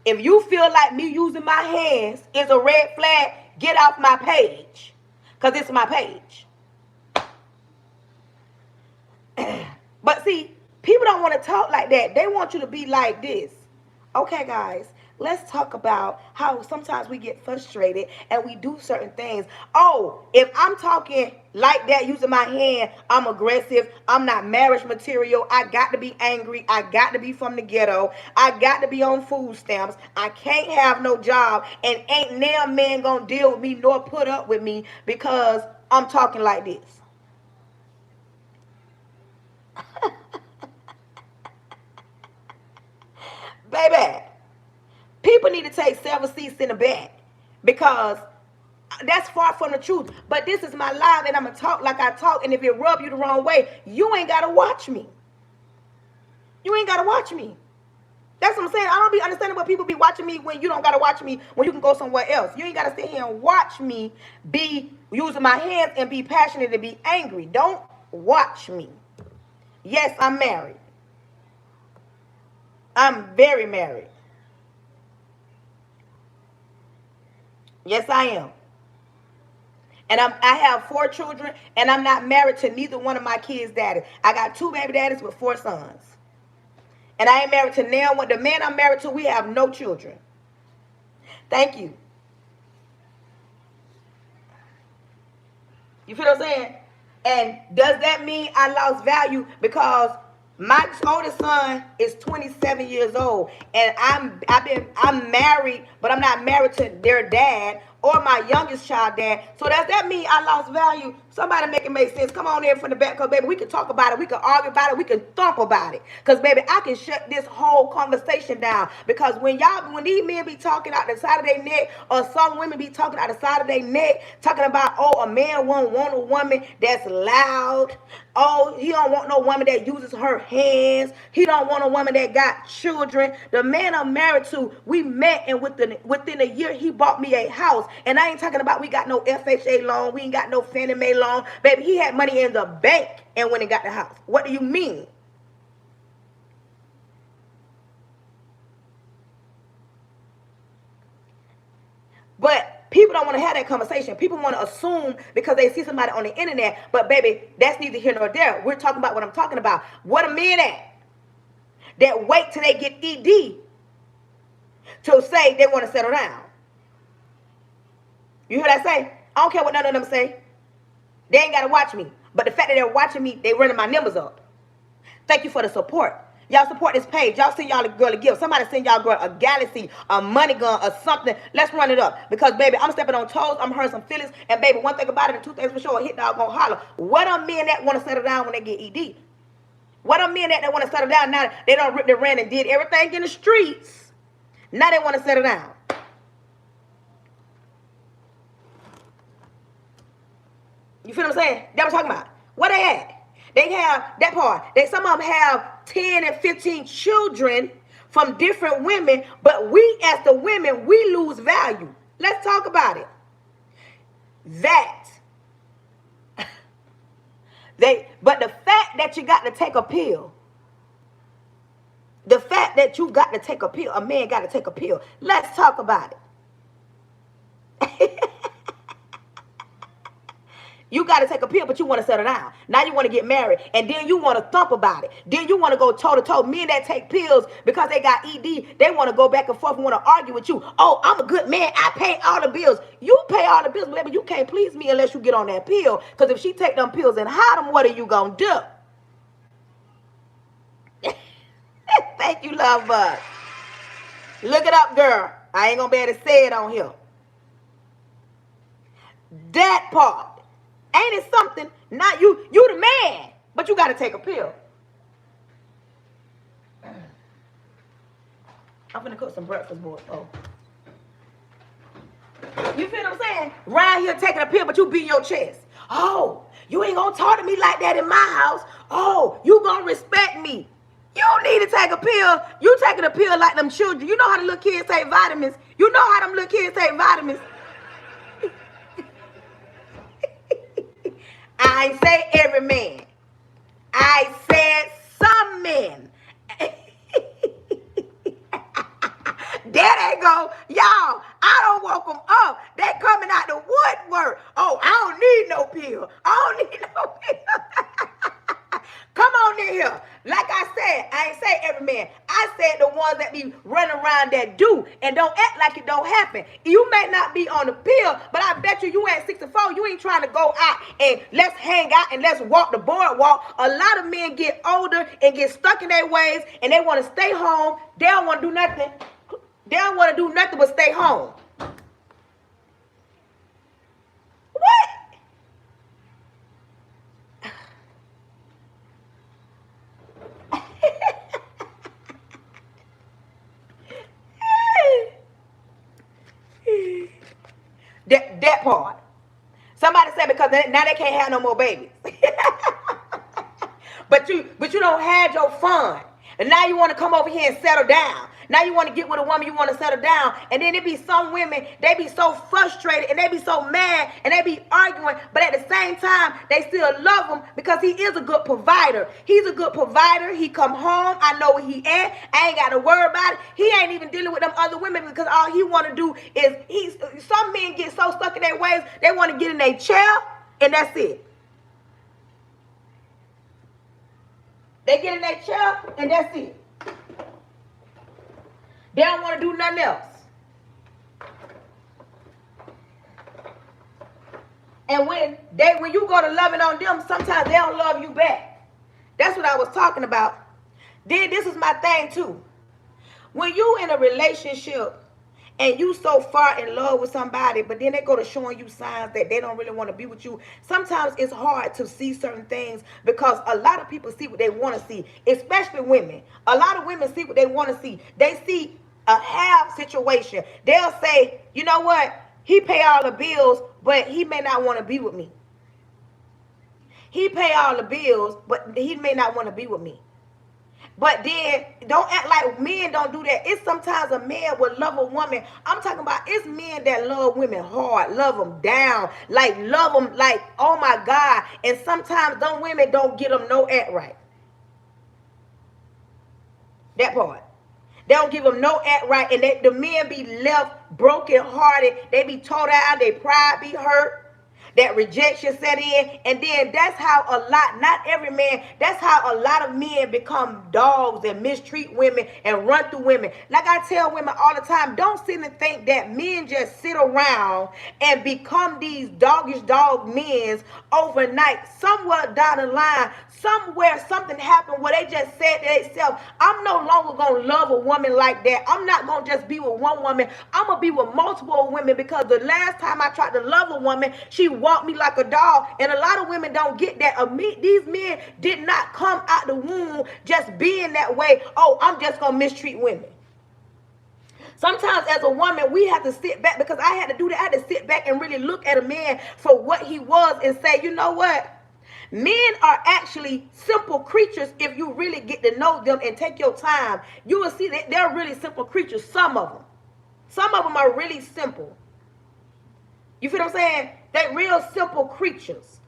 If you feel like me using my hands is a red flag, get off my page. Because it's my page. But see, people don't want to talk like that. They want you to be like this. Okay, guys. Let's talk about how sometimes we get frustrated and we do certain things. Oh, if I'm talking like that, using my hand, I'm aggressive. I'm not marriage material. I got to be angry. I got to be from the ghetto. I got to be on food stamps. I can't have no job. And ain't no man going to deal with me nor put up with me because I'm talking like this. Baby. People need to take several seats in the back because that's far from the truth. But this is my live and I'm going to talk like I talk. And if it rub you the wrong way, you ain't got to watch me. You ain't got to watch me. That's what I'm saying. I don't be understanding what people be watching me when you don't got to watch me when you can go somewhere else. You ain't got to sit here and watch me be using my hands and be passionate and be angry. Don't watch me. Yes, I'm married. I'm very married. Yes, I am. And I have 4 children, and I'm not married to neither one of my kids' daddies. I got 2 baby daddies with 4 sons. And I ain't married to now. The man I'm married to, we have no children. Thank you. You feel what I'm saying? And does that mean I lost value because my oldest son is 27 years old, and I'm married, but I'm not married to their dad or my youngest child dad. So does that mean I lost value? Somebody make it make sense. Come on in from the back, because, baby, we can talk about it. We can argue about it. We can thump about it. Because, baby, I can shut this whole conversation down. Because when these men be talking out the side of their neck, or some women be talking out the side of their neck, talking about, oh, a man won't want a woman that's loud. Oh, he don't want no woman that uses her hands. He don't want a woman that got children. The man I'm married to, we met, and within a year, he bought me a house. And I ain't talking about we got no FHA loan. We ain't got no Fannie Mae loan. Baby, he had money in the bank and went and got the house. What do you mean? But people don't want to have that conversation. People want to assume because they see somebody on the internet. But, baby, that's neither here nor there. We're talking about what I'm talking about. What a men at that wait till they get ED to say they want to settle down. You hear that say? I don't care what none of them say. They ain't got to watch me. But the fact that they're watching me, they running my numbers up. Thank you for the support. Y'all support this page. Y'all send y'all a girl a gift. Somebody send y'all girl a galaxy, a money gun, or something. Let's run it up. Because, baby, I'm stepping on toes. I'm hurting some feelings. And, baby, one thing about it, and two things for sure, a hit dog gonna holler. What are men that want to settle down when they get ED? What are men that want to settle down now? They don't rip their rent and did everything in the streets. Now they want to settle down. You feel what I'm saying? That's what I'm talking about. What they at? They have that part. Some of them have 10 and 15 children from different women, but we as the women, we lose value. Let's talk about it. But the fact that you got to take a pill, a man got to take a pill. Let's talk about it. You got to take a pill, but you want to settle down. Now you want to get married, and then you want to thump about it. Then you want to go toe-to-toe. Men that take pills because they got ED, they want to go back and forth and want to argue with you. Oh, I'm a good man. I pay all the bills. You pay all the bills, but you can't please me unless you get on that pill, because if she take them pills and hide them, what are you going to do? Thank you, love bug. Look it up, girl. I ain't going to be able to say it on here. That part. Ain't it something? Not you the man, but you got to take a pill. I'm finna cook some breakfast, boy. Oh. You feel what I'm saying? Right here taking a pill, but you beating your chest. Oh, you ain't gonna talk to me like that in my house. Oh, you gonna respect me. You don't need to take a pill. You taking a pill like them children. You know how the little kids take vitamins. You know how them little kids take vitamins. I ain't say every man. I said some men. There they go. Y'all, I don't woke them up. They coming out the woodwork. Oh, I don't need no pill. I don't need no pill. Come on in here. Like I said, I ain't say every man. I said the ones that be running around that do and don't act like it don't happen. You may not be on the pill, but I bet you at 64, you ain't trying to go out and let's hang out and let's walk the boardwalk. A lot of men get older and get stuck in their ways, and they want to stay home. They don't want to do nothing. They don't want to do nothing but stay home. What? That part. Somebody said because now they can't have no more babies. but you don't have your fun. And now you want to come over here and settle down. Now you want to get with a woman, you want to settle down. And then it be some women, they be so frustrated and they be so mad and they be arguing. But at the same time, they still love him because he is a good provider. He's a good provider. He come home. I know where he at. I ain't got to worry about it. He ain't even dealing with them other women because all he want to do is, some men get so stuck in their ways, they want to get in their chair and that's it. They get in their chair and that's it. They don't want to do nothing else. And when you go to loving on them, sometimes they don't love you back. That's what I was talking about. Then this is my thing too. When you in a relationship and you so far in love with somebody, but then they go to showing you signs that they don't really want to be with you. Sometimes it's hard to see certain things because a lot of people see what they want to see, especially women. A lot of women see what they want to see. They see a half situation. They'll say, you know what? He pay all the bills, but he may not want to be with me. He pay all the bills, but he may not want to be with me. But then don't act like men don't do that. It's sometimes a man will love a woman. I'm talking about it's men that love women hard, love them down, like love them like, oh my God. And sometimes them women don't get them no act right. That part. They don't give them no act right. And the men be left broken hearted. They be tore down. Their pride be hurt. That rejection set in, and then that's how a lot, not every man, that's how a lot of men become dogs and mistreat women and run through women. Like I tell women all the time, don't sit and think that men just sit around and become these doggish dog men overnight. Somewhere down the line, somewhere something happened where they just said to themselves, I'm no longer going to love a woman like that. I'm not going to just be with one woman. I'm going to be with multiple women, because the last time I tried to love a woman, she walked me like a dog. And a lot of women don't get that. These men did not come out the womb just being that way. Oh, I'm just going to mistreat women. Sometimes as a woman, we have to sit back, because I had to do that. I had to sit back and really look at a man for what he was and say, you know what? Men are actually simple creatures. If you really get to know them and take your time, you will see that they're really simple creatures. Some of them are really simple. You feel what I'm saying? They're real simple creatures.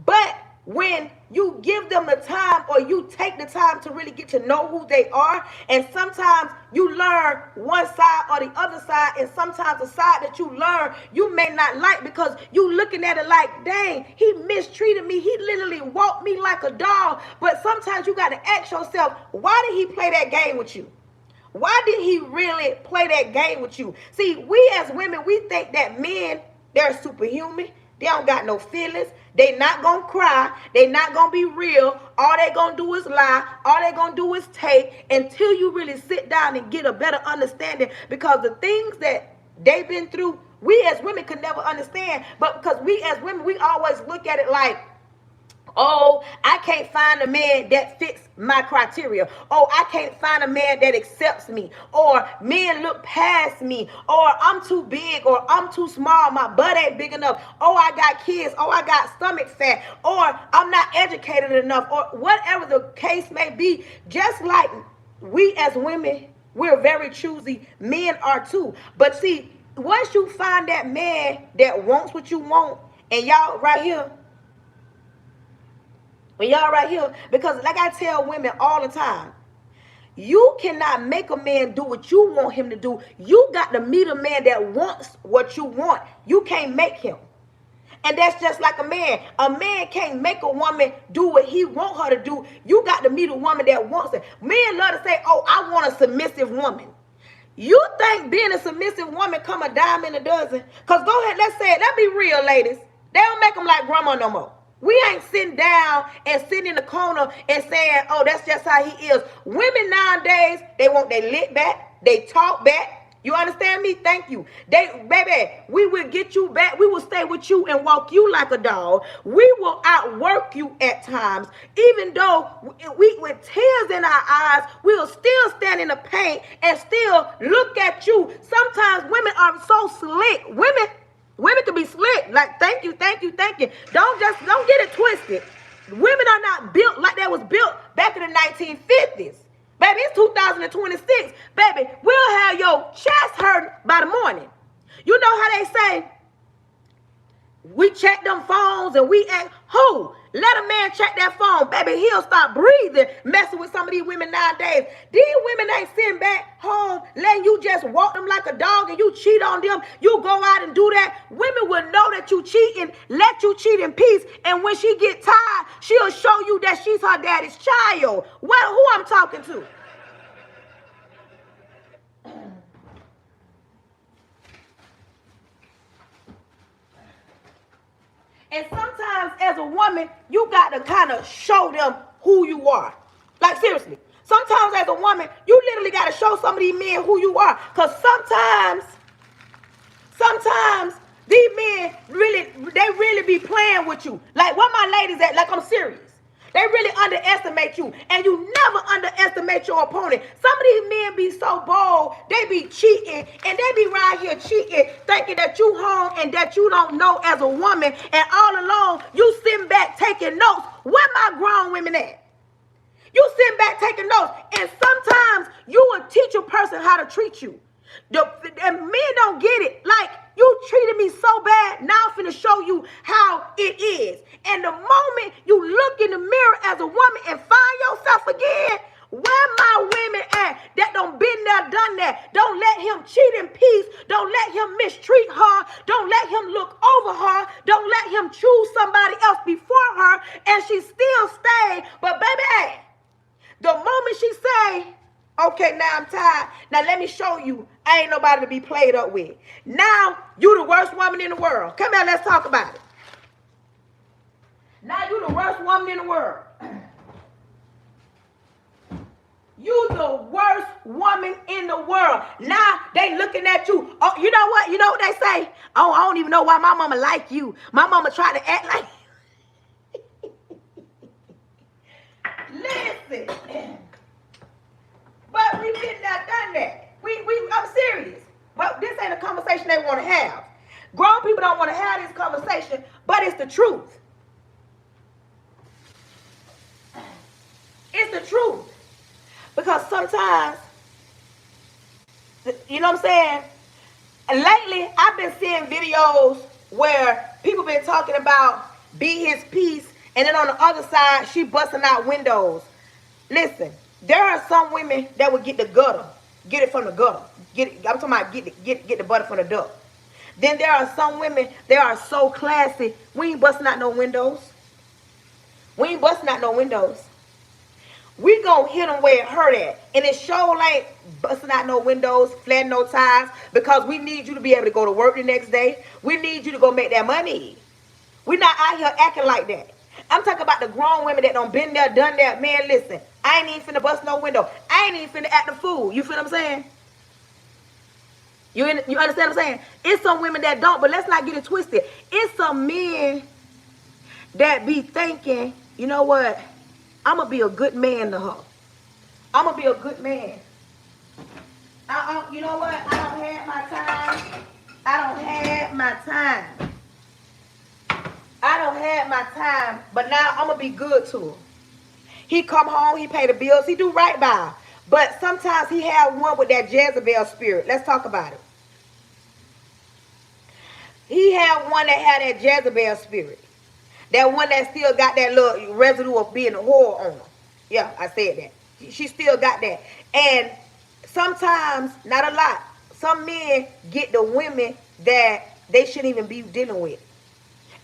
But when you give them the time, or you take the time to really get to know who they are, and sometimes you learn one side or the other side, and sometimes the side that you learn you may not like, because you looking at it like, dang, he mistreated me, he literally walked me like a dog. But sometimes you got to ask yourself, why did he play that game with you? Why did he really play that game with you? See, we as women, we think that men, they're superhuman. They don't got no feelings. They not going to cry. They not going to be real. All they going to do is lie. All they going to do is take, until you really sit down and get a better understanding. Because the things that they've been through, we as women could never understand. But because we as women, we always look at it like, oh, I can't find a man that fits my criteria. Oh, I can't find a man that accepts me. Or men look past me. Or I'm too big, or I'm too small. My butt ain't big enough. Oh, I got kids. Oh, I got stomach fat. Or I'm not educated enough. Or whatever the case may be. Just like we as women, we're very choosy. Men are too. But see, once you find that man that wants what you want, and y'all right here, when y'all right here, because like I tell women all the time, you cannot make a man do what you want him to do. You got to meet a man that wants what you want. You can't make him. And that's just like a man. A man can't make a woman do what he want her to do. You got to meet a woman that wants it. Men love to say, oh, I want a submissive woman. You think being a submissive woman come a dime in a dozen? Because go ahead, let's say it. Let's be real, ladies. They don't make them like grandma no more. We ain't sitting down and sitting in the corner and saying, oh, that's just how he is. Women nowadays, they want their lit back. They talk back. You understand me? Thank you. Baby, we will get you back. We will stay with you and walk you like a dog. We will outwork you at times. Even though we with tears in our eyes, we'll still stand in the paint and still look at you. Sometimes women are so slick. Women can be slick. Like, thank you, thank you, thank you. Don't get it twisted. Women are not built like that was built back in the 1950s. Baby, it's 2026. Baby, we'll have your chest hurting by the morning. You know how they say, we check them phones and we act, who? Let a man check that phone. Baby, he'll start breathing, messing with some of these women nowadays. These women ain't sitting back home, letting you just walk them like a dog and you cheat on them. You go out and do that. Women will know that you cheating, let you cheat in peace. And when she get tired, she'll show you that she's her daddy's child. Well, who I'm talking to? And sometimes as a woman, you got to kind of show them who you are. Like, seriously. Sometimes as a woman, you literally got to show some of these men who you are. Because sometimes sometimes these men really be playing with you. Like, where my ladies at? Like, I'm serious. They really underestimate you, and you never underestimate your opponent. Some of these men be so bold, they be cheating, and they be right here cheating, thinking that you home and that you don't know as a woman, and all along, you sitting back taking notes. Where my grown women at? You sitting back taking notes, and sometimes you will teach a person how to treat you. And men don't get it. Like, you treated me so bad, now I'm finna show you how it is. And the moment you look in the mirror as a woman and find yourself again, where my women at that don't been there, done that? Don't let him cheat in peace. Don't let him mistreat her. Don't let him look over her. Don't let him choose somebody else before her. And she still stayed. But baby, the moment she say, okay, now I'm tired. Now let me show you I ain't nobody to be played up with. Now you the worst woman in the world. Come here, let's talk about it. Now you the worst woman in the world. You the worst woman in the world. Now they looking at you. Oh, you know what? You know what they say? Oh, I don't even know why my mama like you. My mama tried to act like listen. But we been there, done that. I'm serious. But this ain't a conversation they want to have. Grown people don't want to have this conversation, but it's the truth. It's the truth. Because sometimes, you know what I'm saying? And lately, I've been seeing videos where people been talking about be his peace, and then on the other side, she busting out windows. Listen, there are some women that would get the gutter. Get it from the gutter. I'm talking about get the butter from the duck. Then there are some women, they are so classy. We ain't busting out no windows. We ain't busting out no windows. We gonna hit them where it hurt at. And it sure ain't busting out no windows, flattening no tires, because we need you to be able to go to work the next day. We need you to go make that money. We're not out here acting like that. I'm talking about the grown women that done been there, done that. Man, listen, I ain't even finna bust no window. I ain't even finna act a fool. You feel what I'm saying? You understand what I'm saying? It's some women that don't, but let's not get it twisted. It's some men that be thinking, you know what? I'm going to be a good man to her. I'm going to be a good man. You know what? I don't have my time. I don't have my time. I don't have my time, but now I'm going to be good to him. He come home, he pay the bills, he do right by him. But sometimes he have one with that Jezebel spirit. Let's talk about it. He had one that had that Jezebel spirit. That one that still got that little residue of being a whore on her. Yeah, I said that. She still got that. And sometimes, not a lot, some men get the women that they shouldn't even be dealing with.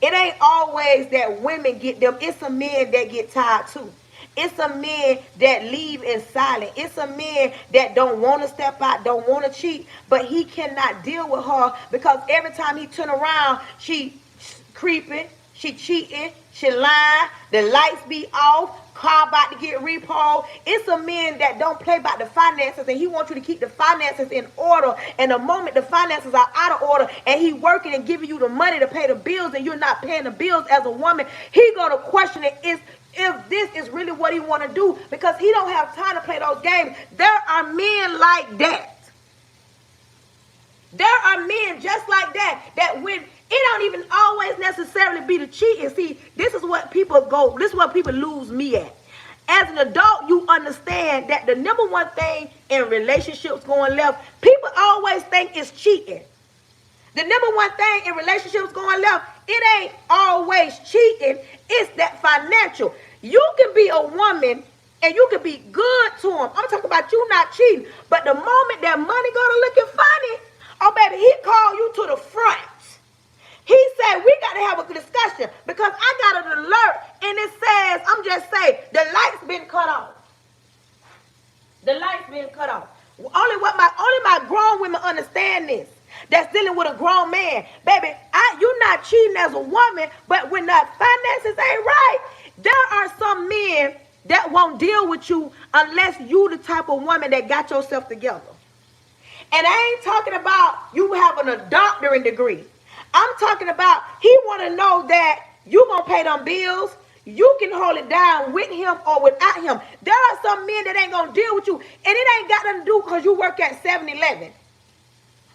It ain't always that women get them. It's some men that get tired too. It's some men that leave in silence. It's some men that don't want to step out, don't want to cheat, but he cannot deal with her because every time he turn around, she creeping, she cheating, she lying, the lights be off, car about to get repo. It's some men that don't play about the finances, and he wants you to keep the finances in order. And the moment the finances are out of order and he working and giving you the money to pay the bills and you're not paying the bills as a woman, he gonna question it if this is really what he want to do, because he don't have time to play those games. There are men like that. There are men just like that, that when it don't even always necessarily be the cheating. See, this is what people lose me at. As an adult, you understand that the number one thing in relationships going left, people always think it's cheating. The number one thing in relationships going left, it ain't always cheating. It's that financial. You can be a woman and you can be good to him. I'm talking about you not cheating. But the moment that money go to looking funny, oh baby, he called you to the front. He said, we got to have a discussion because I got an alert and it says, I'm just saying, the light's been cut off. The light's been cut off. Only my grown women understand this. That's dealing with a grown man. Baby, you're not cheating as a woman, but when the finances ain't right, there are some men that won't deal with you unless you the type of woman that got yourself together. And I ain't talking about you having a doctorate degree. I'm talking about he want to know that you going to pay them bills. You can hold it down with him or without him. There are some men that ain't going to deal with you. And it ain't got nothing to do because you work at 7-Eleven.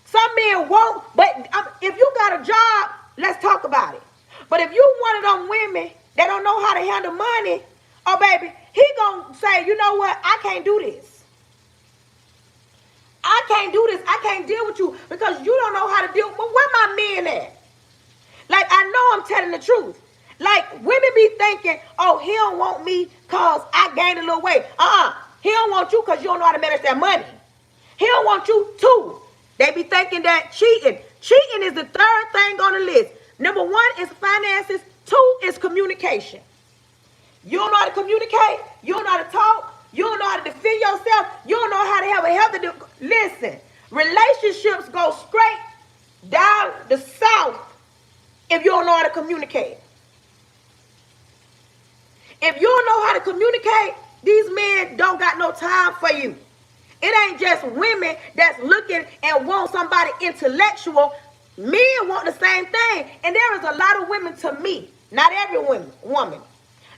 Some men won't. But if you got a job, let's talk about it. But if you one of them women that don't know how to handle money, oh, baby, he going to say, you know what? I can't do this. I can't do this. I can't deal with you because you don't know how to deal. Well, where my men at? Like, I know I'm telling the truth. Like, women be thinking, oh, he don't want me because I gained a little weight. He don't want you because you don't know how to manage that money. He don't want you too. They be thinking that cheating. Cheating is the third thing on the list. Number 1 is finances. 2 is communication. You don't know how to communicate. You don't know how to talk. You don't know how to defend yourself. You don't know how to have a healthy... Listen, relationships go straight down the south if you don't know how to communicate. If you don't know how to communicate, these men don't got no time for you. It ain't just women that's looking and want somebody intellectual. Men want the same thing. And there is a lot of women, to me, not every woman.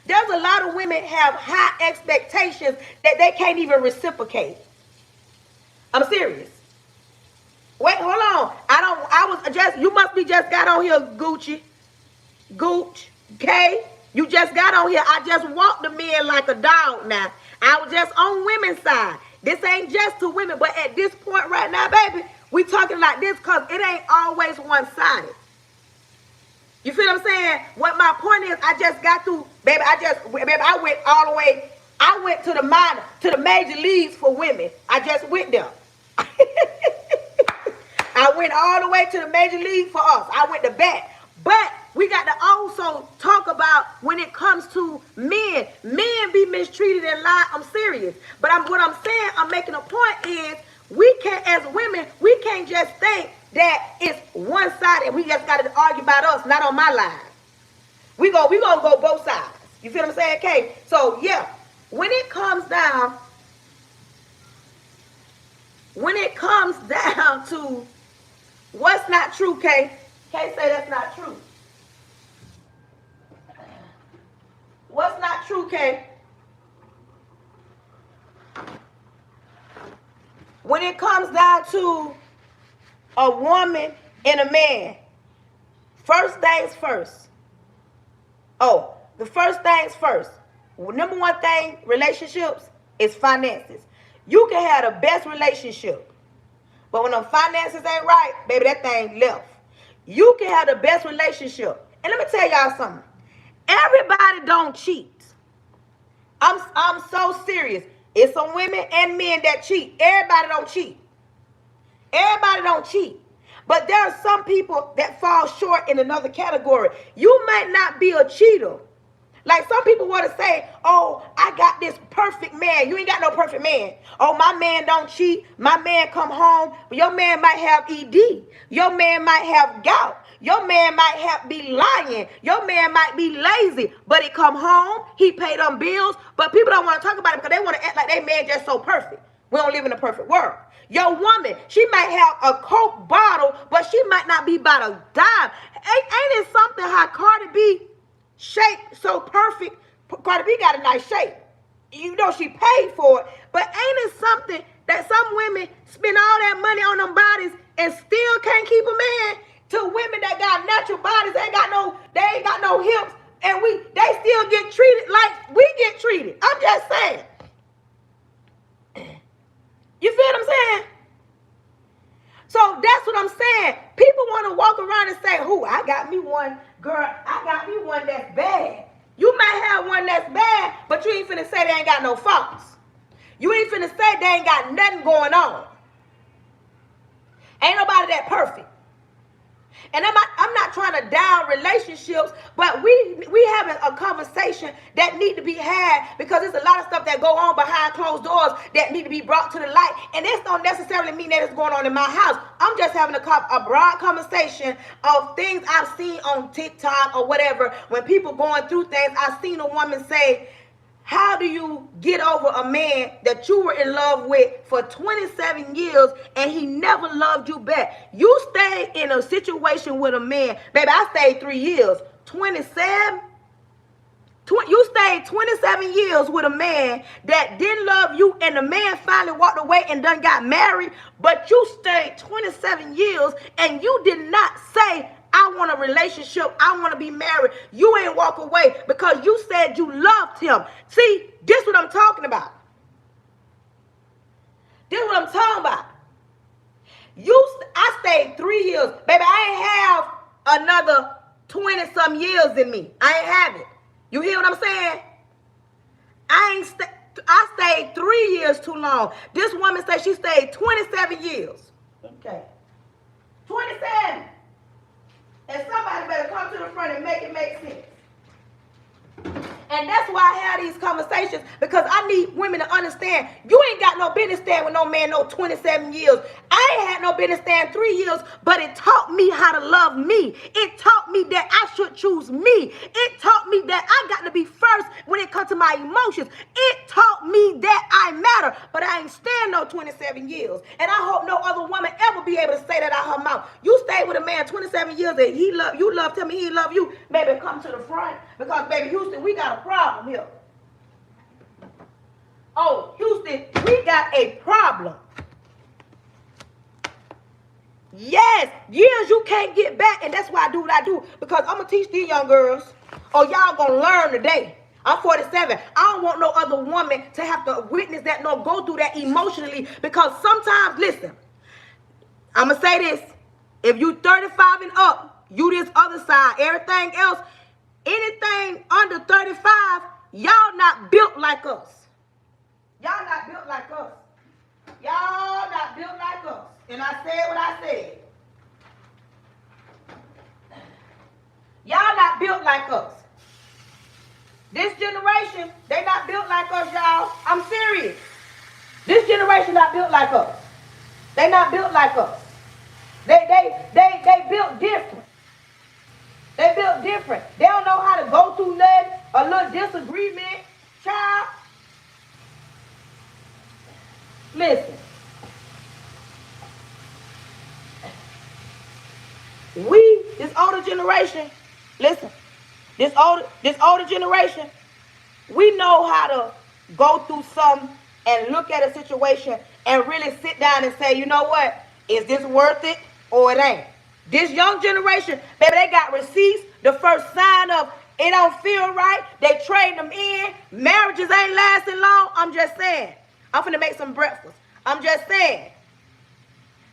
There's a lot of women have high expectations that they can't even reciprocate. I'm serious. Wait, hold on. You must be just got on here, Gooch, okay? You just got on here. I just walked the men like a dog now. I was just on women's side. This ain't just to women, but at this point right now, baby, we talking like this because it ain't always one-sided. You feel what I'm saying? What my point is, I just got through, baby, I went all the way, I went to the major leagues for women. I just went there. I went all the way to the major league for us. I went to bat. But we got to also talk about when it comes to men. Men be mistreated and lie. I'm serious. But what I'm saying, I'm making a point is, we can't, as women, we can't just think that it's one side and we just got to argue about us, not on my line. We gonna go both sides. You feel what I'm saying, Kay? So yeah, when it comes down to what's not true, Kay say that's not true. What's not true, Kay? When it comes down to a woman and a man, first things first. Oh, the first things first. Number 1 thing, relationships, is finances. You can have the best relationship, but when the finances ain't right, baby, that thing left. You can have the best relationship. And let me tell y'all something. Everybody don't cheat. I'm so serious. It's some women and men that cheat. Everybody don't cheat. Everybody don't cheat. But there are some people that fall short in another category. You might not be a cheater. Like some people want to say, oh, I got this perfect man. You ain't got no perfect man. Oh, my man don't cheat. My man come home. But your man might have ED. Your man might have gout. Your man might be lying. Your man might be lazy. But he come home. He pay them bills. But people don't want to talk about it because they want to act like they man just so perfect. We don't live in a perfect world. Your woman, she might have a Coke bottle, but she might not be about a dime. Ain't it something how Cardi B shaped so perfect? Cardi B got a nice shape. You know she paid for it. But ain't it something that some women spend all that money on them bodies and still can't keep a man? To women that got natural bodies, they ain't got no hips, and they still get treated like we get treated. I'm just saying. You feel what I'm saying? So that's what I'm saying. People want to walk around and say, I got me one, girl, I got me one that's bad. You might have one that's bad, but you ain't finna say they ain't got no faults. You ain't finna say they ain't got nothing going on. Ain't nobody that perfect. And I'm not trying to down relationships, but we having a conversation that need to be had because there's a lot of stuff that go on behind closed doors that need to be brought to the light. And this don't necessarily mean that it's going on in my house. I'm just having a broad conversation of things I've seen on TikTok or whatever. When people going through things, I've seen a woman say, How do you get over a man that you were in love with for 27 years and he never loved you back? You stayed in a situation with a man. Baby, I stayed 3 years. 27? You stayed 27 years with a man that didn't love you, and the man finally walked away and done got married, but you stayed 27 years and you did not say, I want a relationship, I want to be married. You ain't walk away because you said you loved him. See, this what I'm talking about. This what I'm talking about. I stayed 3 years. Baby, I ain't have another 20-some years in me. I ain't have it. You hear what I'm saying? I stayed 3 years too long. This woman said she stayed 27 years. Okay. 27. And somebody better come to the front and make it make sense. And that's why I have these conversations, because I need women to understand you ain't got no business staying with no man no 27 years. I ain't had no business staying 3 years, but it taught me how to love me. It taught me that I should choose me. It taught me that I got to be first when it comes to my emotions. It taught me that I matter, but I ain't staying no 27 years. And I hope no other woman ever be able to say that out her mouth. You stayed with a man 27 years and you loved him and he loved you. Baby, come to the front, because baby, Houston, we got a problem here. Oh, Houston, we got a problem. Yes, years you can't get back, and that's why I do what I do, because I'm going to teach these young girls, or y'all going to learn today. I'm 47. I don't want no other woman to have to witness that nor go through that emotionally, because sometimes, listen, I'm going to say this. If you 35 and up, you this other side, everything else, anything under 35, y'all not built like us. Y'all not built like us. Y'all not built like us. And I said what I said. Y'all not built like us. This generation, they not built like us, y'all. I'm serious. This generation not built like us. They not built like us. They built different. They built different. They don't know how to go through nothing, a little disagreement. Child, listen. This older generation, listen, this older generation, we know how to go through something and look at a situation and really sit down and say, you know what, is this worth it or it ain't? This young generation, baby, they got receipts. The first sign of it don't feel right, they trade them in. Marriages ain't lasting long. I'm just saying. I'm finna make some breakfast. I'm just saying.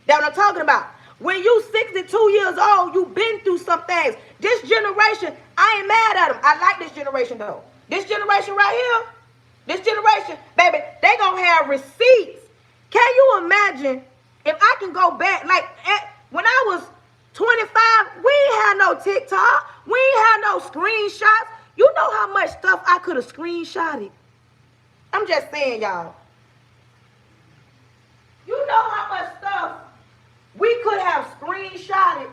That's what I'm talking about. When you 62 years old, you been through some things. This generation, I ain't mad at them. I like this generation though. This generation right here, this generation, baby, they gonna have receipts. Can you imagine if I can go back, like when I was 25, we ain't had no TikTok. We ain't had no screenshots. You know how much stuff I could have screenshotted? I'm just saying, y'all. You know how much stuff we could have screenshotted.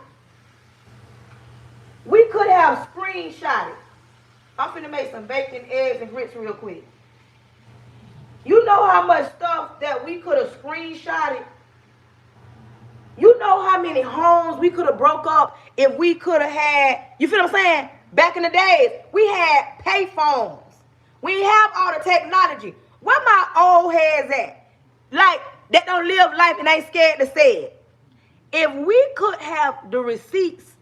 We could have screenshotted. I'm finna make some bacon, eggs, and grits real quick. You know how much stuff that we could have screenshotted? You know how many homes we could have broke up if we could have had, you feel what I'm saying? Back in the days, we had pay phones. We didn't have all the technology. Where my old heads at? Like, that don't live life and ain't scared to say it. If we could have the receipts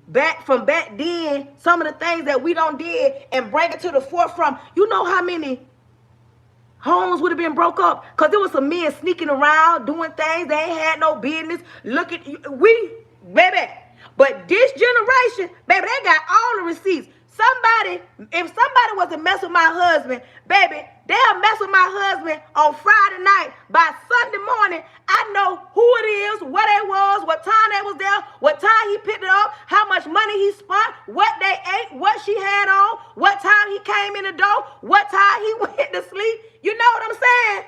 back from back then, some of the things that we done did, and bring it to the forefront, you know how many homes would have been broke up? Because there was some men sneaking around, doing things they ain't had no business. Look at, baby. But this generation, baby, they got all the receipts. If somebody was to mess with my husband, baby, they'll mess with my husband on Friday night. By Sunday morning, I know who it is, where they was, what time they was there, what time he picked it up, how much money he spent, what they ate, what she had on, what time he came in the door, what time he went to sleep. You know what I'm saying?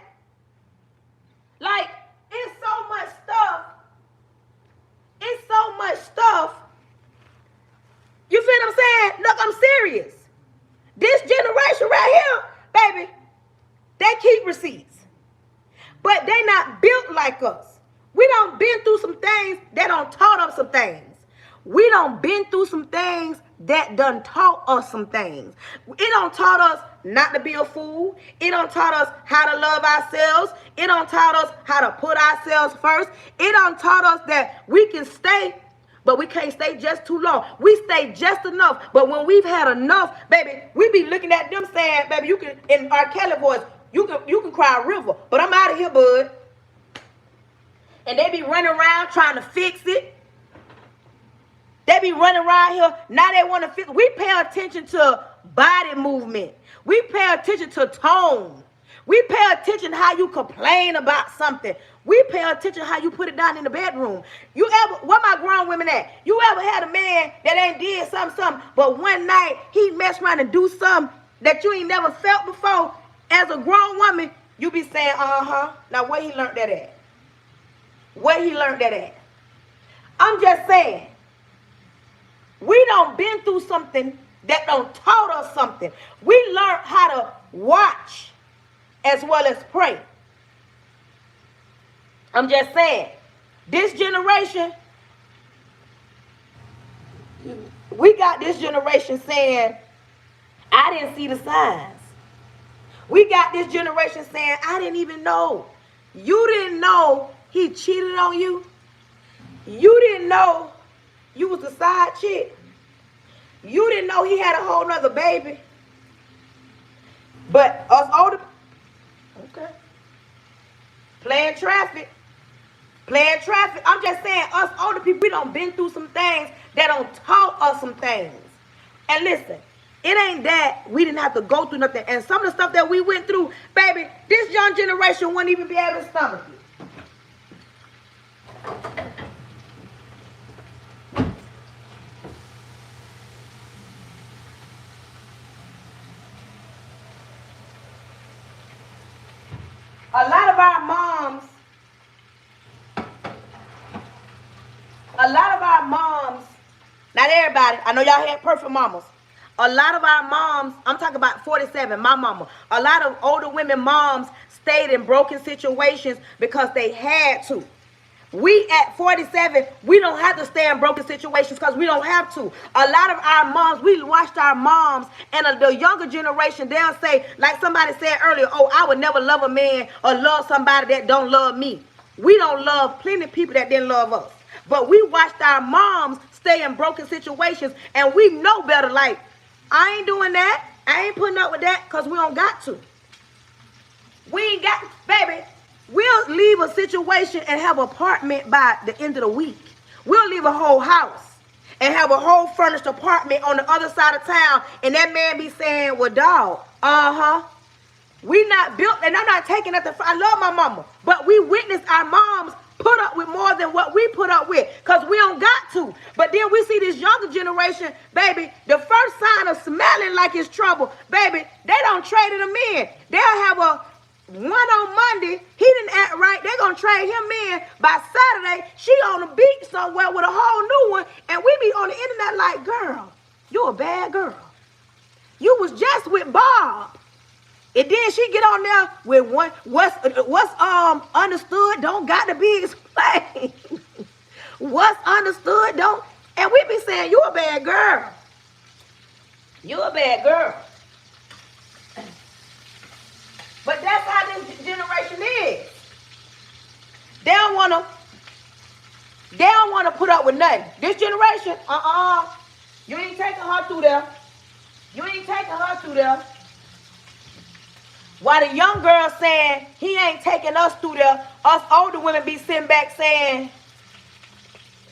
Like, it's so much stuff. It's so much stuff. You feel what I'm saying? Look, I'm serious. This generation right here, receipts. But they not built like us. We done been through some things that done taught us some things. We done been through some things that done taught us some things. It done taught us not to be a fool. It done taught us how to love ourselves. It done taught us how to put ourselves first. It done taught us that we can stay, but we can't stay just too long. We stay just enough. But when we've had enough, baby, we be looking at them saying, baby, you can, in our Kelly voice, you can cry a river, but I'm out of here, bud. And they be running around trying to fix it. They be running around here. Now they want to fix. We pay attention to body movement. We pay attention to tone. We pay attention how you complain about something. We pay attention how you put it down in the bedroom. Where my grown women at? You ever had a man that ain't did something, but one night he messed around and do something that you ain't never felt before? As a grown woman, you be saying, uh-huh. Now, where he learned that at? Where he learned that at? I'm just saying, we done been through something that done taught us something. We learned how to watch as well as pray. I'm just saying, this generation, we got this generation saying, I didn't see the signs. We got this generation saying, I didn't even know. You didn't know he cheated on you. You didn't know you was a side chick. You didn't know he had a whole nother baby. But us older, okay, playing traffic. I'm just saying, us older people, we done been through some things that done taught us some things. And listen, it ain't that we didn't have to go through nothing. And some of the stuff that we went through, baby, this young generation wouldn't even be able to stomach it. A lot of our moms, not everybody, I know y'all had perfect mamas. A lot of our moms, I'm talking about 47, my mama. A lot of older women moms stayed in broken situations because they had to. We at 47, we don't have to stay in broken situations because we don't have to. A lot of our moms, we watched our moms, and the younger generation, they'll say, like somebody said earlier, oh, I would never love a man or love somebody that don't love me. We don't love plenty of people that didn't love us. But we watched our moms stay in broken situations, and we know better. Like, I ain't doing that. I ain't putting up with that because we don't got to. We ain't got, baby, we'll leave a situation and have an apartment by the end of the week. We'll leave a whole house and have a whole furnished apartment on the other side of town, and that man be saying, well, dog, we not built, and I'm not taking nothing. I love my mama, but we witnessed our moms put up with more than what we put up with because we don't got to. But then we see this younger generation, baby, the first sign of smelling like it's trouble, baby, they don't trade them in. They'll have a one on Monday, he didn't act right, they're going to trade him in. By Saturday, she on the beach somewhere with a whole new one, and we be on the internet like, girl, you a bad girl. You was just with Bob. And then she get on there with one, what's understood don't got to be explained. What's understood don't, and we be saying, you a bad girl. You a bad girl. But that's how this generation is. They don't want to put up with nothing. This generation, you ain't taking her through there. You ain't taking her through there. While the young girl saying, he ain't taking us through there, us older women be sitting back saying,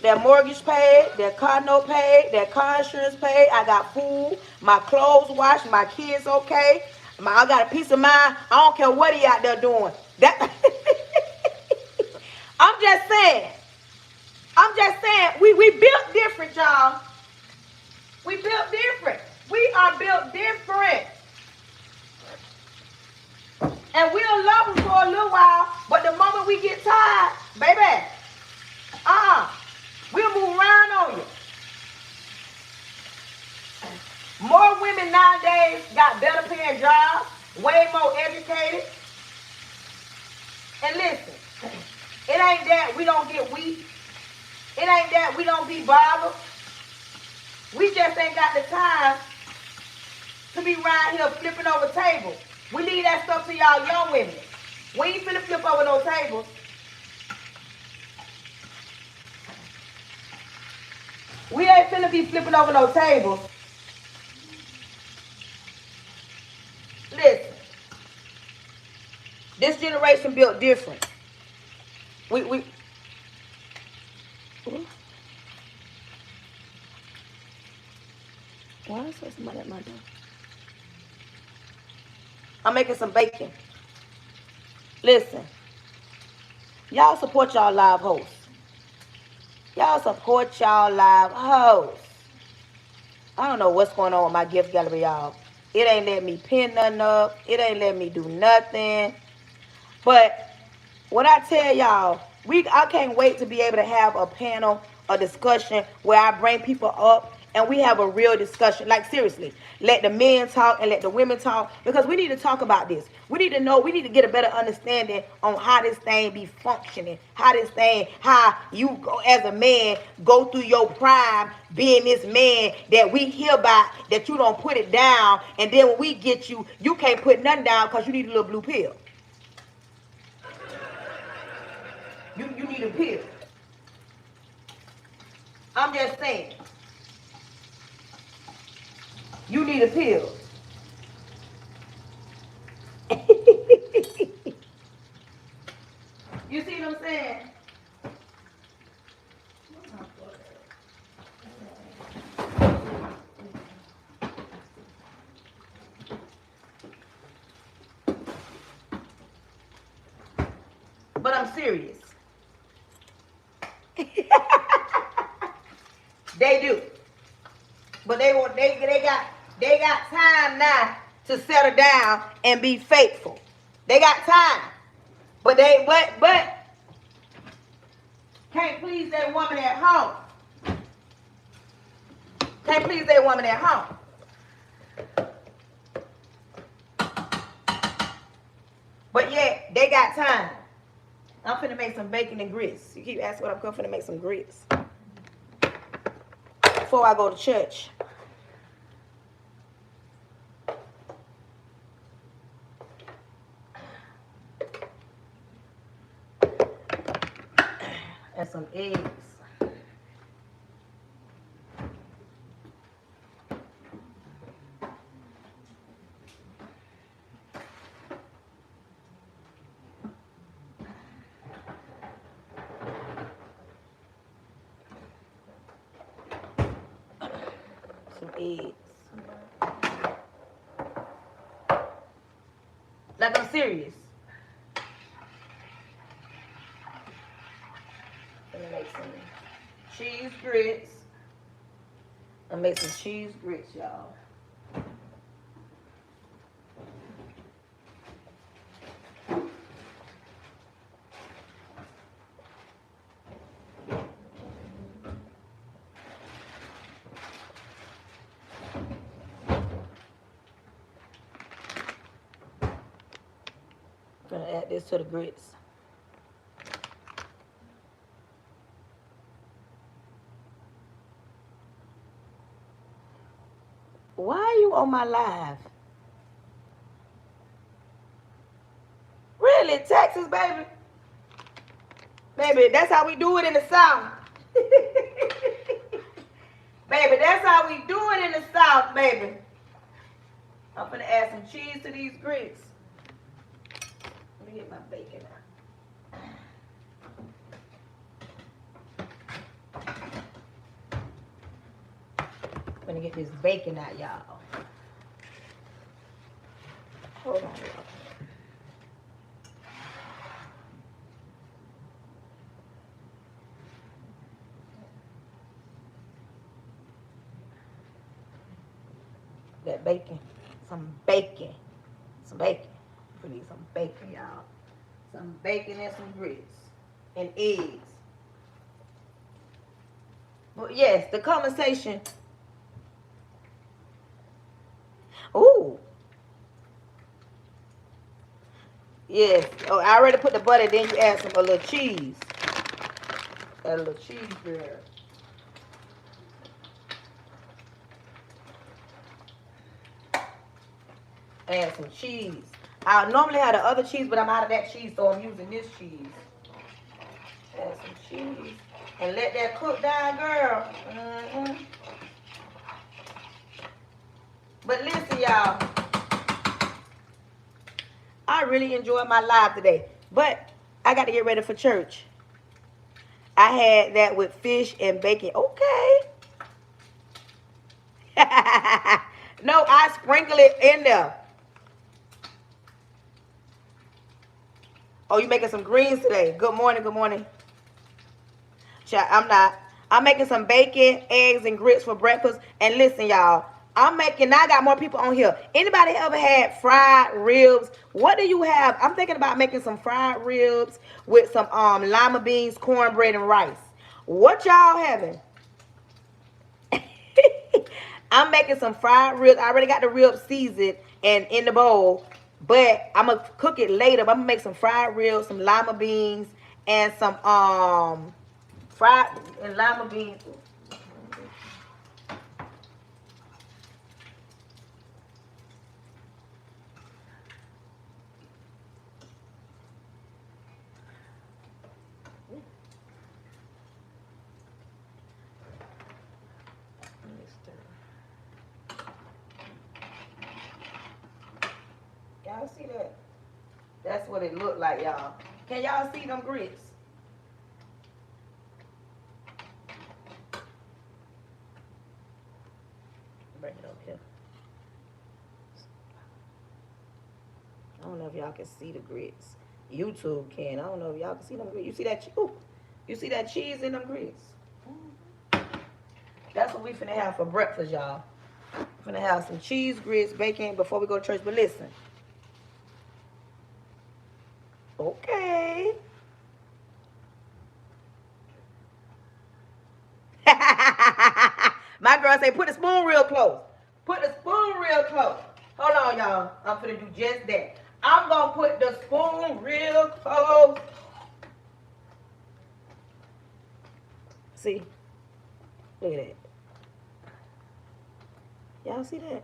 their mortgage paid, their car note paid, their car insurance paid, I got food, my clothes washed, my kids okay, I got a peace of mind, I don't care what he out there doing. That I'm just saying, we built different, y'all. We built different. We are built different. And we'll love them for a little while, but the moment we get tired, baby, we'll move around on you. More women nowadays got better paying jobs, way more educated. And listen, it ain't that we don't get weak. It ain't that we don't be bothered. We just ain't got the time to be around here flipping over tables. We leave that stuff to y'all young women. We ain't finna flip over no tables. We ain't finna be flipping over no tables. Listen, this generation built different. We why is there somebody at my door? I'm making some bacon. Listen, y'all support y'all live hosts. Y'all support y'all live hosts. I don't know what's going on with my gift gallery, y'all. It ain't letting me pin nothing up. It ain't letting me do nothing. But when I tell y'all, I can't wait to be able to have a panel, a discussion where I bring people up and we have a real discussion. Like, seriously, let the men talk and let the women talk, because we need to talk about this. We need to know, we need to get a better understanding on how this thing be functioning, how you go as a man go through your prime being this man that we hear about, that you don't put it down, and then when we get you, you can't put nothing down because you need a little blue pill. You need a pill. I'm just saying. You need a pill. You see what I'm saying? But I'm serious. They do. But they got time now to settle down and be faithful. They got time. But can't please their woman at home. Can't please their woman at home. But yet they got time. I'm finna make some bacon and grits. You keep asking what I'm finna make some grits before I go to church. And some eggs. Some eggs. Like, I'm serious. I'm gonna make some cheese grits. I'm gonna make some cheese grits, y'all. I'm gonna add this to the grits. Why are you on my live? Really? Texas, baby? Baby, that's how we do it in the South. Baby, that's how we do it in the South, baby. I'm gonna add some cheese to these grits. Let me get my bacon out. I'm gonna get this bacon out, y'all. Hold on, y'all. That bacon. Some bacon. Some bacon. We need some bacon, y'all. Some bacon and some grits. And eggs. But yes, the conversation. Ooh. Yes. Oh, I already put the butter. Then you add a little cheese. Add a little cheese there. Add some cheese. I normally have the other cheese, but I'm out of that cheese, so I'm using this cheese. Add some cheese. And let that cook down, girl. Mm-hmm. But listen, y'all. I really enjoyed my live today. But I got to get ready for church. I had that with fish and bacon. Okay. No, I sprinkle it in there. Oh, you making some greens today? Good morning, good morning. I'm not. I'm making some bacon, eggs, and grits for breakfast. And listen, y'all, now I got more people on here. Anybody ever had fried ribs? What do you have? I'm thinking about making some fried ribs with some lima beans, cornbread, and rice. What y'all having? I'm making some fried ribs. I already got the ribs seasoned and in the bowl. But I'm going to cook it later. But I'm going to make some fried ribs, some lima beans, and some fried and lima beans. Y'all see that? That's what it looked like, y'all. Can y'all see them grits? Bring it up here. I don't know if y'all can see the grits. YouTube can. I don't know if y'all can see them grits. You see that? Ooh, you see that cheese in them grits? That's what we finna have for breakfast, y'all. Finna have some cheese, grits, bacon before we go to church. But listen. Okay. My girl say, put the spoon real close. Put the spoon real close. Hold on, y'all. I'm finna do just that. I'm gonna put the spoon real close. See? Look at that. Y'all see that?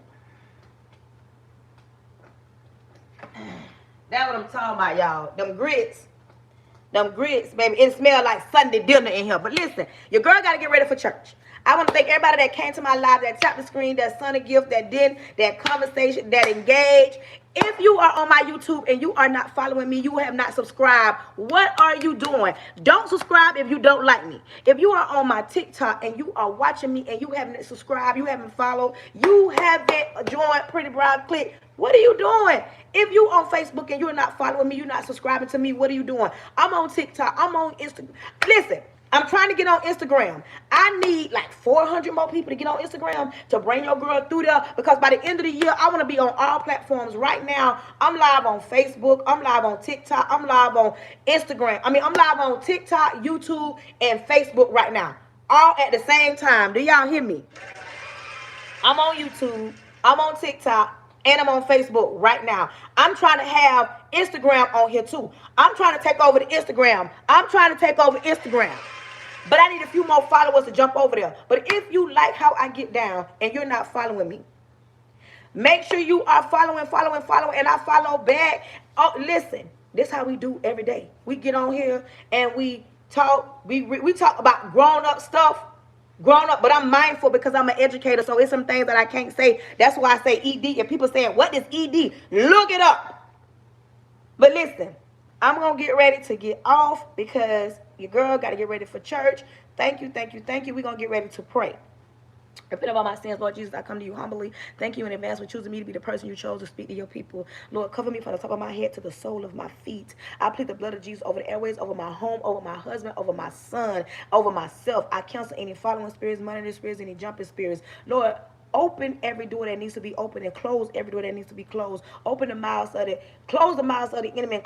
That's what I'm talking about, y'all. Them grits, baby. It smells like Sunday dinner in here. But listen, your girl got to get ready for church. I want to thank everybody that came to my live, that tapped the screen, that sent a gift, that did, that conversation, that engaged. If you are on my YouTube and you are not following me, you have not subscribed, what are you doing? Don't subscribe if you don't like me. If you are on my TikTok and you are watching me and you haven't subscribed, you haven't followed, you haven't joined Pretty Brown Click, what are you doing? If you on Facebook and you're not following me, you're not subscribing to me, what are you doing? I'm on TikTok. I'm on Instagram. Listen. I'm trying to get on Instagram. I need like 400 more people to get on Instagram to bring your girl through there, because by the end of the year, I want to be on all platforms. Right now, I'm live on Facebook. I'm live on TikTok. I'm live on Instagram. I'm live on TikTok, YouTube, and Facebook right now. All at the same time. Do y'all hear me? I'm on YouTube. I'm on TikTok. And I'm on Facebook right now. I'm trying to have Instagram on here too. I'm trying to take over the Instagram. But I need a few more followers to jump over there. But if you like how I get down and you're not following me, make sure you are following, and I follow back. Oh, listen, this is how we do every day. We get on here and we talk. We talk about grown-up stuff. But I'm mindful because I'm an educator, so it's some things that I can't say. That's why I say ED. And people saying, what is ED? Look it up. But listen, I'm going to get ready to get off because your girl got to get ready for church. Thank you. We're going to get ready to pray. Repent of all my sins, Lord Jesus, I come to you humbly. Thank you in advance for choosing me to be the person you chose to speak to your people. Lord, cover me from the top of my head to the sole of my feet. I plead the blood of Jesus over the airways, over my home, over my husband, over my son, over myself. I cancel any following spirits, monitoring spirits, any jumping spirits. Lord, open every door that needs to be open and close every door that needs to be closed. Close the mouths of the enemy and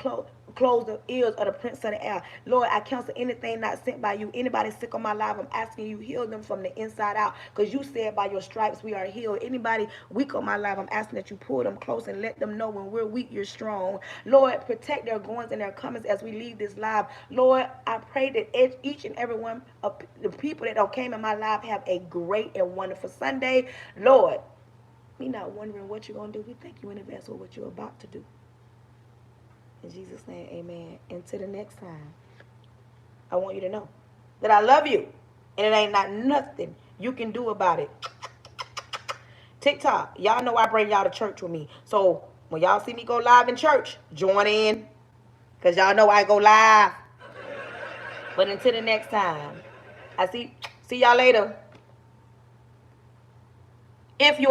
close the ears of the prince of the air. Lord, I cancel anything not sent by you. Anybody sick on my life, I'm asking you, heal them from the inside out. Because you said by your stripes we are healed. Anybody weak on my life, I'm asking that you pull them close and let them know when we're weak, you're strong. Lord, protect their goings and their comings as we leave this life. Lord, I pray that each and every one of the people that came in my life have a great and wonderful Sunday. Lord, we not wondering what you're going to do. We thank you in advance for what you're about to do. In Jesus' name, amen. Until the next time, I want you to know that I love you. And it ain't not nothing you can do about it. TikTok, y'all know I bring y'all to church with me. So when y'all see me go live in church, join in. Because y'all know I go live. But until the next time, I see y'all later. If you